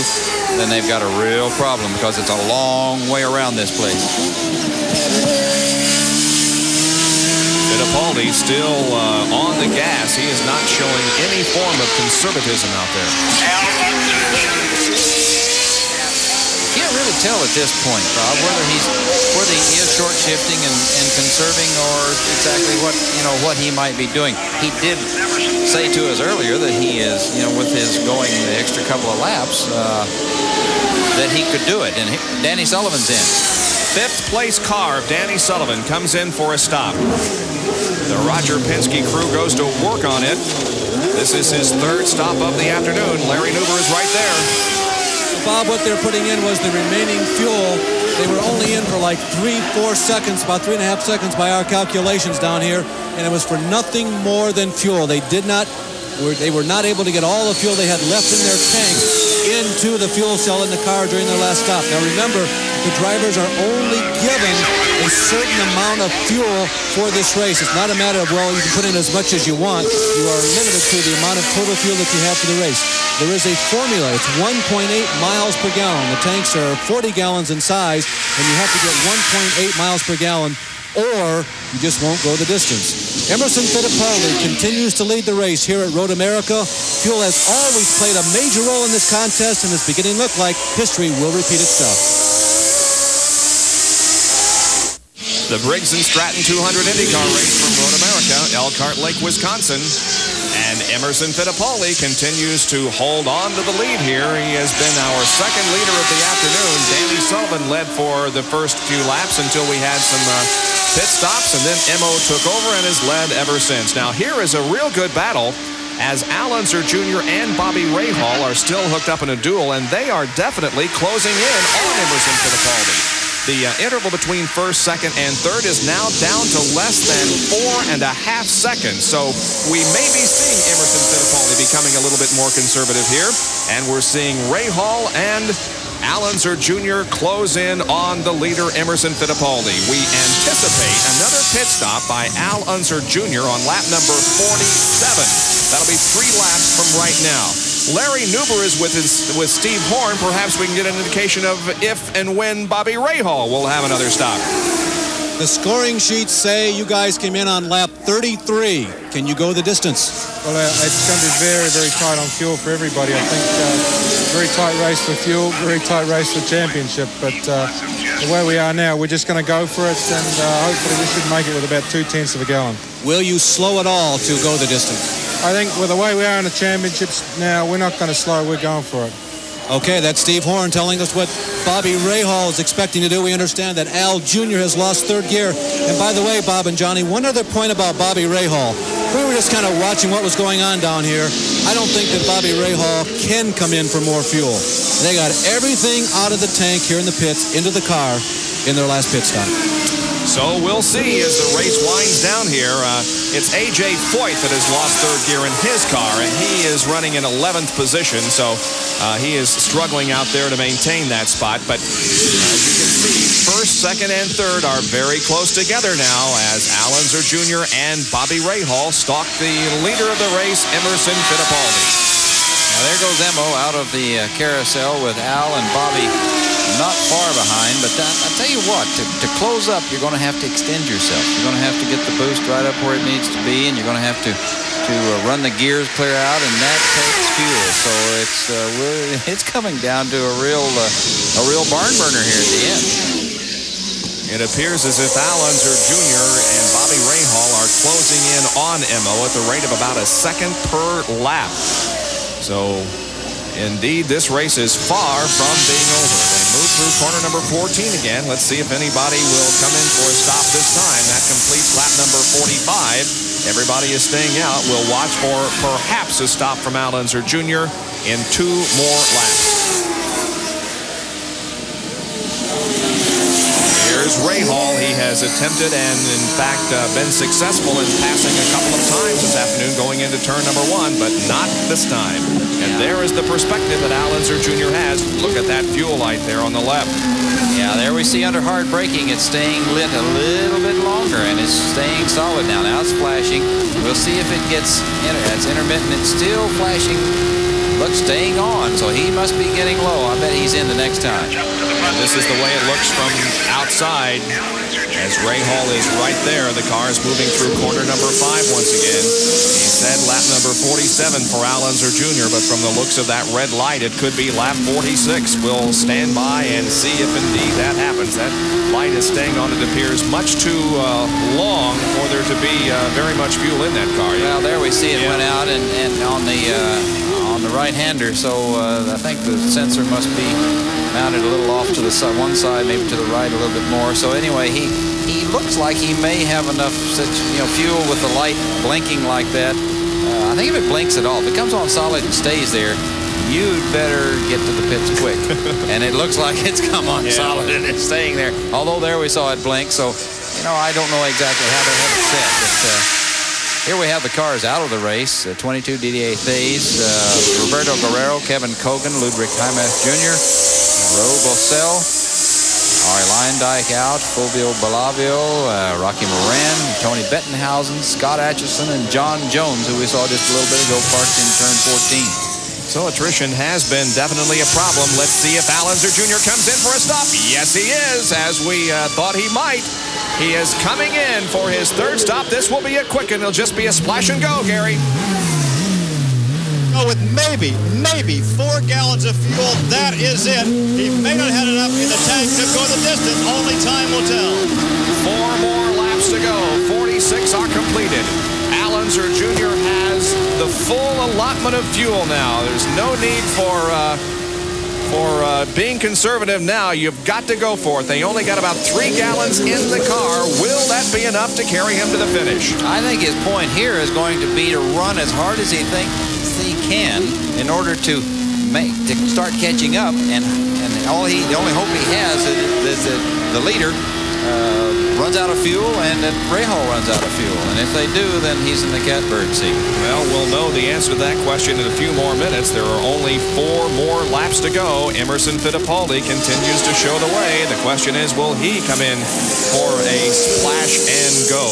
S2: then they've got a real problem because it's a long way around this place.
S1: Fittipaldi still on the gas. He is not showing any form of conservatism out there.
S2: Can't really tell at this point, Bob, whether he is short shifting and conserving or exactly what he might be doing. He did say to us earlier that he is, with his going the extra couple of laps, that he could do it. And Danny Sullivan's in.
S1: 5th place car of Danny Sullivan comes in for a stop. The Roger Penske crew goes to work on it. This is his 3rd stop of the afternoon. Larry Nuber is right there.
S4: Bob, what they're putting in was the remaining fuel. They were only in for like 3-4 seconds, about 3.5 seconds by our calculations down here, and it was for nothing more than fuel. They were not able to get all the fuel they had left in their tank into the fuel cell in the car during their last stop. Now remember, the drivers are only given a certain amount of fuel for this race. It's not a matter of, well, you can put in as much as you want. You are limited to the amount of total fuel that you have for the race. There is a formula. It's 1.8 miles per gallon. The tanks are 40 gallons in size, and you have to get 1.8 miles per gallon, or you just won't go the distance. Emerson Fittipaldi continues to lead the race here at Road America. Fuel has always played a major role in this contest, and it's beginning to look like history will repeat itself.
S1: The Briggs Stratton 200 IndyCar race from Road America, Elkhart Lake, Wisconsin. And Emerson Fittipaldi continues to hold on to the lead here. He has been our 2nd leader of the afternoon. Danny Sullivan led for the first few laps until we had some pit stops, and then Emo took over and has led ever since. Now here is a real good battle as Al Unser Jr. and Bobby Rahal are still hooked up in a duel, and they are definitely closing in on Emerson Fittipaldi. The interval between 1st, 2nd, and 3rd is now down to less than 4.5 seconds. So we may be seeing Emerson Fittipaldi becoming a little bit more conservative here. And we're seeing Rahal and Al Unser Jr. close in on the leader, Emerson Fittipaldi. We anticipate another pit stop by Al Unser Jr. on lap number 47. That'll be 3 laps from right now. Larry Nuber is with Steve Horn. Perhaps we can get an indication of if and when Bobby Rahal will have another stop.
S4: The scoring sheets say you guys came in on lap 33. Can you go the distance?
S12: Well, it's going to be very, very tight on fuel for everybody. I think very tight race for fuel, very tight race for championship. But the way we are now, we're just going to go for it, and hopefully we should make it with about 0.2 of a gallon.
S4: Will you slow at all to go the distance?
S12: I think with the way we are in the championships now, we're not going to slow. We're going for it.
S4: Okay, that's Steve Horn telling us what Bobby Rahal is expecting to do. We understand that Al Jr. has lost 3rd gear. And by the way, Bob and Johnny, one other point about Bobby Rahal. We were just kind of watching what was going on down here. I don't think that Bobby Rahal can come in for more fuel. They got everything out of the tank here in the pits into the car in their last pit stop.
S1: So we'll see as the race winds down here. It's A.J. Foyt that has lost 3rd gear in his car, and he is running in 11th position. So he is struggling out there to maintain that spot. But as you can see, 1st, 2nd, and 3rd are very close together now as Al Unser Jr. and Bobby Rahal stalk the leader of the race, Emerson Fittipaldi.
S2: Now there goes Emo out of the carousel with Al and Bobby not far behind, but I tell you what, to close up, you're going to have to extend yourself. You're going to have to get the boost right up where it needs to be, and you're going to have to run the gears clear out, and that takes fuel. So it's coming down to a real barn burner here at the end.
S1: It appears as if Al Unser Jr. and Bobby Rahal are closing in on Emo at the rate of about a second per lap. So, indeed, this race is far from being over. They move through corner number 14 again. Let's see if anybody will come in for a stop this time. That completes lap number 45. Everybody is staying out. We'll watch for perhaps a stop from Al Unser Jr. in 2 more laps. Here's Rahal. He has attempted and, in fact, been successful in passing a couple of times this afternoon going into turn number 1, but not this time. And there is the perspective that Al Unser Jr. has. Look at that fuel light there on the left.
S2: Yeah, there we see under hard braking, it's staying lit a little bit longer, and it's staying solid now. Now it's flashing. We'll see if it gets, it's intermittent. It's still flashing. Look, staying on, so he must be getting low. I bet he's in the next time.
S1: And this is the way it looks from outside as Rahal is right there. The car is moving through corner number 5 once again. He said lap number 47 for Al Unser Jr., but from the looks of that red light, it could be lap 46. We'll stand by and see if indeed that happens. That light is staying on, it appears, much too long for there to be very much fuel in that car.
S2: Well, there we see it went out and on the right-hander, so I think the sensor must be mounted a little off to the one side, maybe to the right a little bit more. So anyway, he looks like he may have enough fuel with the light blinking like that. I think if it blinks at all, if it comes on solid and stays there, you'd better get to the pits quick. And it looks like it's come on solid and it's staying there. Although there we saw it blink, so I don't know exactly how they have it set, but here we have the cars out of the race. 22 Didier Thays, Roberto Guerrero, Kevin Kogan, Ludwig Heimath Jr., Raul Bossel, Ari Leindijk out, Fulvio Bellavio, Rocky Moran, Tony Bettenhausen, Scott Atchison, and John Jones, who we saw just a little bit ago, parked in turn 14.
S1: So attrition has been definitely a problem. Let's see if Al Unser Jr. comes in for a stop. Yes, he is, as we thought he might. He is coming in for his 3rd stop. This will be a quick, and it'll just be a splash and go, Gary.
S3: With maybe 4 gallons of fuel, that is it. He may not have enough in the tank to go the distance. Only time will tell.
S1: 4 more laps to go. 46 are completed. Al Unser Jr. has the full allotment of fuel now. There's no need for being conservative now. You've got to go for it. They only got about 3 gallons in the car. Will that be enough to carry him to the finish?
S2: I think his point here is going to be to run as hard as he thinks he can in order to start catching up. And the only hope he has is that the leader runs out of fuel and that Rahal runs out of fuel. And if they do, then he's in the catbird seat.
S1: Well, we'll know the answer to that question in a few more minutes. There are only 4 more laps to go. Emerson Fittipaldi continues to show the way. The question is, will he come in for a splash and go?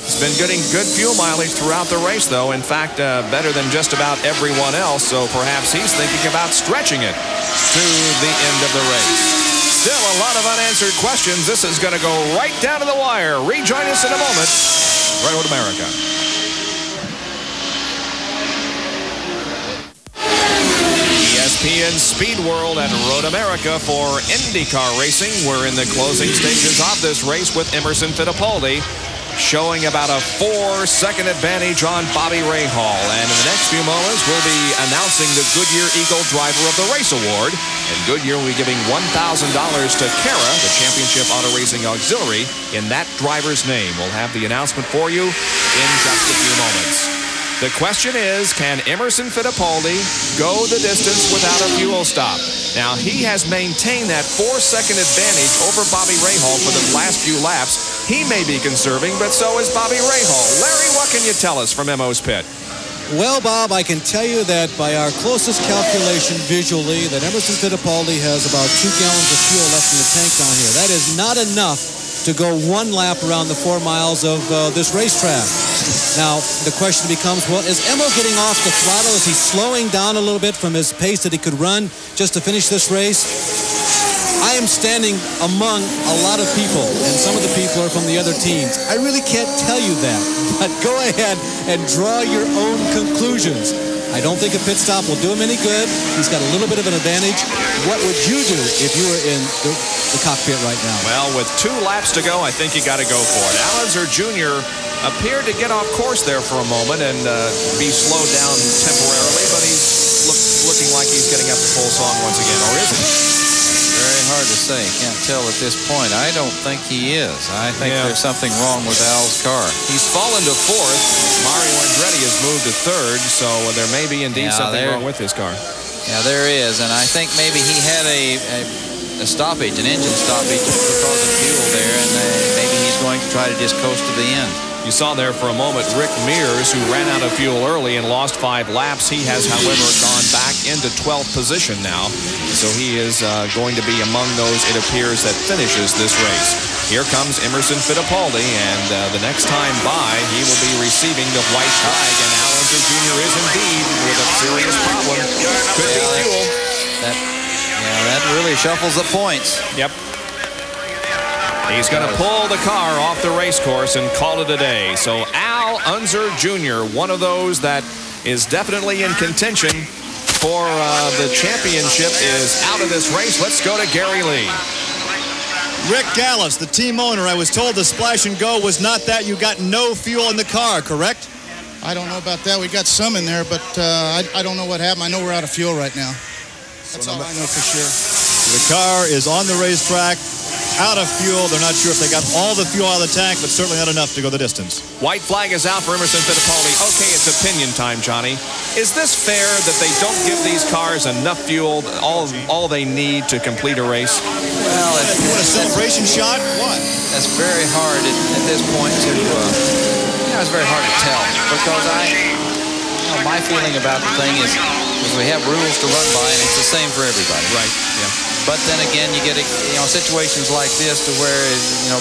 S1: He's been getting good fuel mileage throughout the race, though. In fact, better than just about everyone else. So perhaps he's thinking about stretching it to the end of the race. Still a lot of unanswered questions. This is going to go right down to the wire. Rejoin us in a moment. Road America. ESPN Speed World and Road America for IndyCar racing. We're in the closing stages of this race with Emerson Fittipaldi showing about a 4-second advantage on Bobby Rahal. And in the next few moments, we'll be announcing the Goodyear Eagle Driver of the Race Award. And Goodyear will be giving $1,000 to Kara, the Championship Auto Racing Auxiliary, in that driver's name. We'll have the announcement for you in just a few moments. The question is, can Emerson Fittipaldi go the distance without a fuel stop? Now, he has maintained that 4-second advantage over Bobby Rahal for the last few laps. He may be conserving, but so is Bobby Rahal. Larry, what can you tell us from Emo's pit?
S4: Well, Bob, I can tell you that by our closest calculation visually, that Emerson Fittipaldi has about 2 gallons of fuel left in the tank down here. That is not enough to go 1 lap around the 4 miles of this racetrack. Now, the question becomes, well, is Emmo getting off the throttle? Is he slowing down a little bit from his pace that he could run just to finish this race? I am standing among a lot of people, and some of the people are from the other teams. I really can't tell you that, but go ahead and draw your own conclusions. I don't think a pit stop will do him any good. He's got a little bit of an advantage. What would you do if you were in the cockpit right now?
S1: Well, with 2 laps to go, I think you got to go for it. Alonso Jr. appeared to get off course there for a moment and be slowed down temporarily, but he's looking like he's getting up to full song once again, or is he?
S2: Very hard to say. Can't tell at this point. I don't think he is. I think there's something wrong with Al's car.
S1: He's fallen to 4th. Mario Andretti has moved to 3rd, so there may be indeed something wrong with his car.
S2: Yeah, there is, and I think maybe he had a stoppage, an engine stoppage because of fuel there, and maybe he's going to try to just coast to the end.
S1: You saw there for a moment Rick Mears, who ran out of fuel early and lost 5 laps. He has, however, gone back into 12th position now. So he is going to be among those, it appears, that finishes this race. Here comes Emerson Fittipaldi, and the next time by, he will be receiving the white flag. And Alonso Jr. is indeed with a serious problem. Could be fuel.
S2: That really shuffles the points.
S1: Yep. He's going to pull the car off the race course and call it a day. So Al Unser Jr., one of those that is definitely in contention for the championship, is out of this race. Let's go to Gary Lee.
S3: Rick Gallis, the team owner, I was told the splash and go was not that. You got no fuel in the car, correct?
S13: I don't know about that. We got some in there, but I don't know what happened. I know we're out of fuel right now. That's all I know for sure.
S3: The car is on the racetrack, out of fuel. They're not sure if they got all the fuel out of the tank, but certainly not enough to go the distance.
S1: White flag is out for Emerson Fittipaldi. Okay, it's opinion time, Johnny. Is this fair that they don't give these cars enough fuel, all they need to complete a race?
S2: Well,
S3: you want a celebration shot? What?
S2: That's very hard at this point to, it's very hard to tell, because my feeling about the thing is we have rules to run by, and it's the same for everybody.
S1: Right, yeah.
S2: But then again, you get situations like this to where,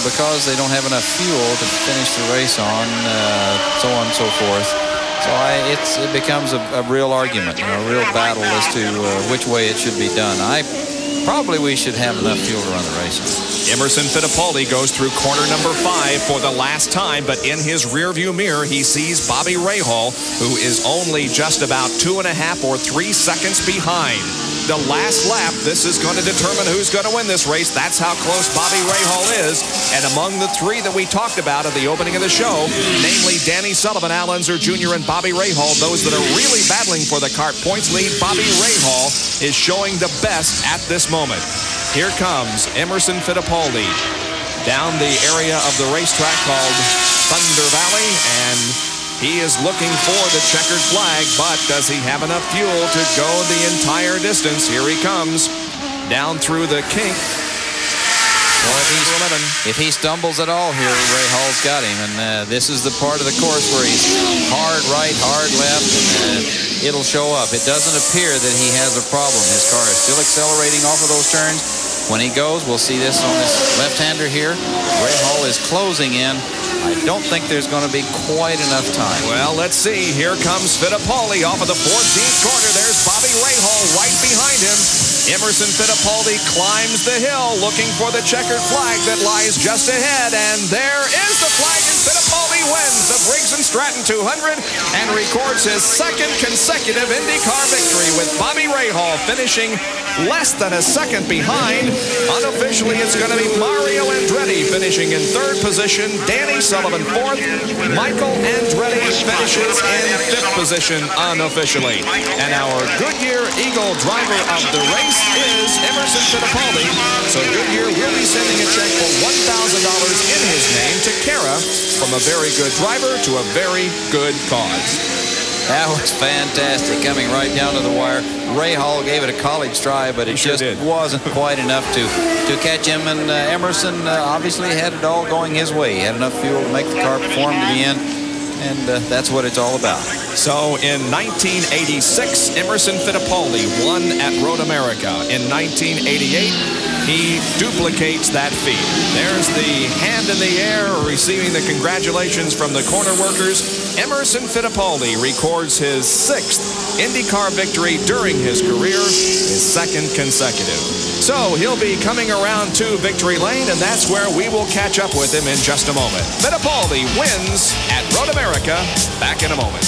S2: because they don't have enough fuel to finish the race on, so on and so forth. So it becomes a real argument, a real battle as to which way it should be done. Probably we should have enough fuel to run the race.
S1: Emerson Fittipaldi goes through corner number 5 for the last time, but in his rearview mirror, he sees Bobby Rahal, who is only just about 2.5 or 3 seconds behind. The last lap, this is going to determine who's going to win this race. That's how close Bobby Rahal is. And among the 3 that we talked about at the opening of the show, namely Danny Sullivan, Al Unser Jr., and Bobby Rahal, those that are really battling for the CART points lead, Bobby Rahal is showing the best at this moment. Here comes Emerson Fittipaldi down the area of the racetrack called Thunder Valley, and he is looking for the checkered flag, but does he have enough fuel to go the entire distance? Here he comes down through the kink.
S2: Well, if he stumbles at all here, Rahal's got him, and this is the part of the course where he's hard right, hard left, and it'll show up. It doesn't appear that he has a problem. His car is still accelerating off of those turns. When he goes, we'll see this on this left-hander here. Rahal is closing in. I don't think there's going to be quite enough time.
S1: Well, let's see. Here comes Fittipaldi off of the 14th corner. There's Bobby Rahal right behind him. Emerson Fittipaldi climbs the hill looking for the checkered flag that lies just ahead. And there is the flag, and Fittipaldi wins the Briggs Stratton 200 and records his 2nd consecutive IndyCar victory, with Bobby Rahal finishing less than a second behind. Unofficially, it's going to be Mario Andretti finishing in 3rd position, Danny Sullivan 4th, Michael Andretti finishes in 5th position unofficially. And our Goodyear Eagle driver of the race is Emerson Fittipaldi. So Goodyear will be sending a check for $1,000 in his name to Kara, from a very good driver to a very good cause.
S2: That was fantastic, coming right down to the wire. Rahal gave it a college try, but it just wasn't quite enough to catch him. And Emerson obviously had it all going his way. He had enough fuel to make the car perform to the end, and that's what it's all about.
S1: So in 1986, Emerson Fittipaldi won at Road America. In 1988, he duplicates that feat. There's the hand in the air receiving the congratulations from the corner workers. Emerson Fittipaldi records his 6th IndyCar victory during his career, his 2nd consecutive. So he'll be coming around to Victory Lane, and that's where we will catch up with him in just a moment. Fittipaldi wins at Road America. Back in a moment.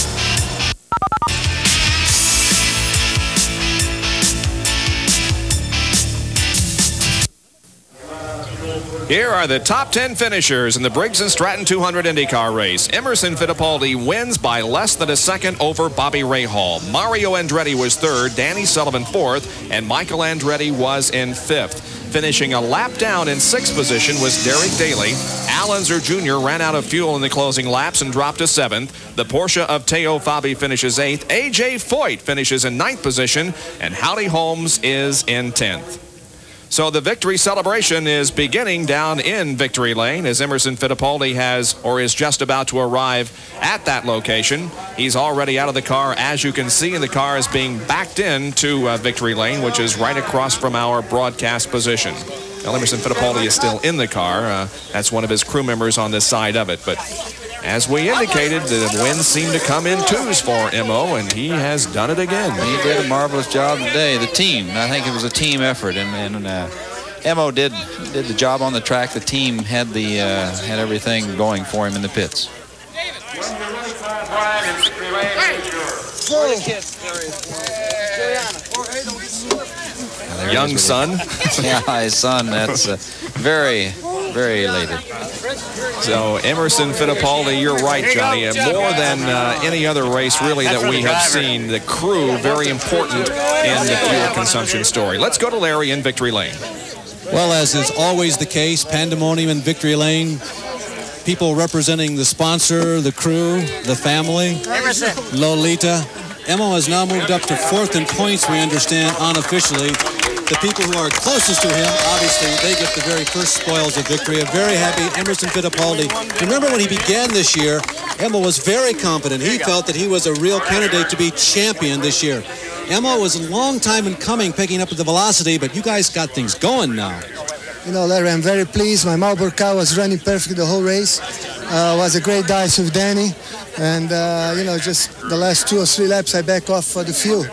S1: Here are the top 10 finishers in the Briggs Stratton 200 IndyCar race. Emerson Fittipaldi wins by less than a second over Bobby Rahal. Mario Andretti was 3rd, Danny Sullivan 4th, and Michael Andretti was in 5th. Finishing a lap down in 6th position was Derek Daly. Al Unser Jr. ran out of fuel in the closing laps and dropped to 7th. The Porsche of Teo Fabi finishes 8th. A.J. Foyt finishes in 9th position, and Howdy Holmes is in 10th. So the victory celebration is beginning down in Victory Lane as Emerson Fittipaldi has, or is just about to arrive at that location. He's already out of the car, as you can see, and the car is being backed into Victory Lane, which is right across from our broadcast position. Now, Emerson Fittipaldi is still in the car. That's one of his crew members on this side of it. But as we indicated, the wins seem to come in twos for Emo, and he has done it again.
S2: He did a marvelous job today. The team, I think it was a team effort, and Emo did the job on the track. The team had everything going for him in the pits.
S1: Young son.
S2: Yeah, his son. That's very, very elated.
S1: So Emerson Fittipaldi, you're right, Johnny. More than any other race, really, that we have seen, the crew very important in the fuel consumption story. Let's go to Larry in Victory Lane.
S4: Well, as is always the case, pandemonium in Victory Lane. People representing the sponsor, the crew, the family. Lolita. Emma has now moved up to 4th in points, we understand, unofficially. The people who are closest to him, obviously, they get the very first spoils of victory. A very happy Emerson Fittipaldi. Remember when he began this year, Emma was very confident. He felt that he was a real candidate to be champion this year. Emma was a long time in coming, picking up the velocity, but you guys got things going now.
S14: You know, Larry, I'm very pleased. My Marlboro car was running perfect the whole race. Was a great dive with Danny. And, you know, just the last 2 or 3 laps, I back off for the fuel.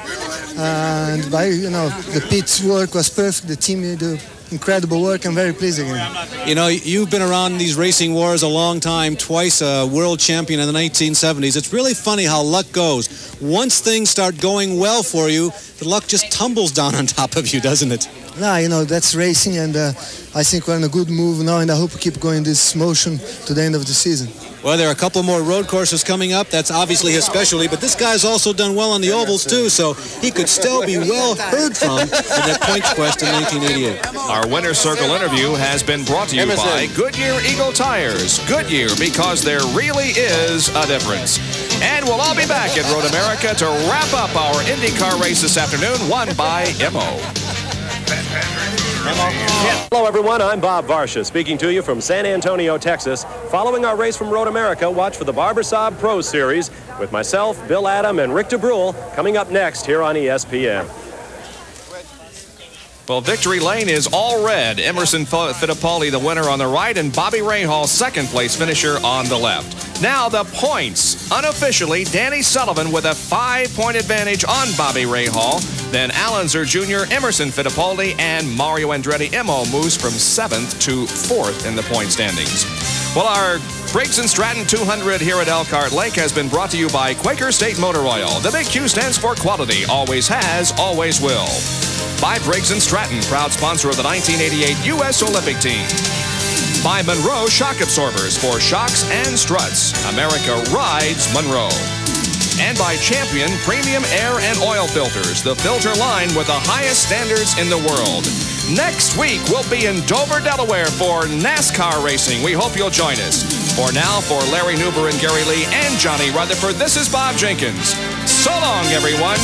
S14: And by, you know, the pits work was perfect. The team did incredible work. I'm very pleased again.
S4: You know, you've been around these racing wars a long time, twice a world champion in the 1970s. It's really funny how luck goes. Once things start going well for you, the luck just tumbles down on top of you, doesn't it?
S14: No, you know, that's racing, and I think we're in a good move now, and I hope we keep going this motion to the end of the season.
S4: Well, there are a couple more road courses coming up. That's obviously his specialty, but this guy's also done well on the ovals, too, so he could still be well heard from in that points quest in 1988.
S1: Our Winner's Circle interview has been brought to you by Goodyear Eagle Tires. Goodyear, because there really is a difference. And we'll all be back at Road America to wrap up our IndyCar race this afternoon, won by Mo.
S11: Hello, everyone. I'm Bob Varsha, speaking to you from San Antonio, Texas. Following our race from Road America, watch for the Barber Saab Pro Series with myself, Bill Adam, and Rick DeBrule coming up next here on ESPN.
S1: Well, Victory Lane is all red. Emerson Fittipaldi, the winner, on the right, and Bobby Rahal, second-place finisher, on the left. Now the points. Unofficially, Danny Sullivan with a 5-point advantage on Bobby Rahal. Then Al Unser Jr., Emerson Fittipaldi, and Mario Andretti. Emo moves from 7th to 4th in the point standings. Well, our Briggs Stratton 200 here at Elkhart Lake has been brought to you by Quaker State Motor Oil. The big Q stands for quality, always has, always will. By Briggs Stratton, proud sponsor of the 1988 U.S. Olympic team. By Monroe Shock Absorbers for shocks and struts. America rides Monroe. And by Champion Premium Air and Oil Filters, the filter line with the highest standards in the world. Next week, we'll be in Dover, Delaware for NASCAR racing. We hope you'll join us. For now, for Larry Nuber and Gary Lee and Johnny Rutherford, this is Bob Jenkins. So long, everyone.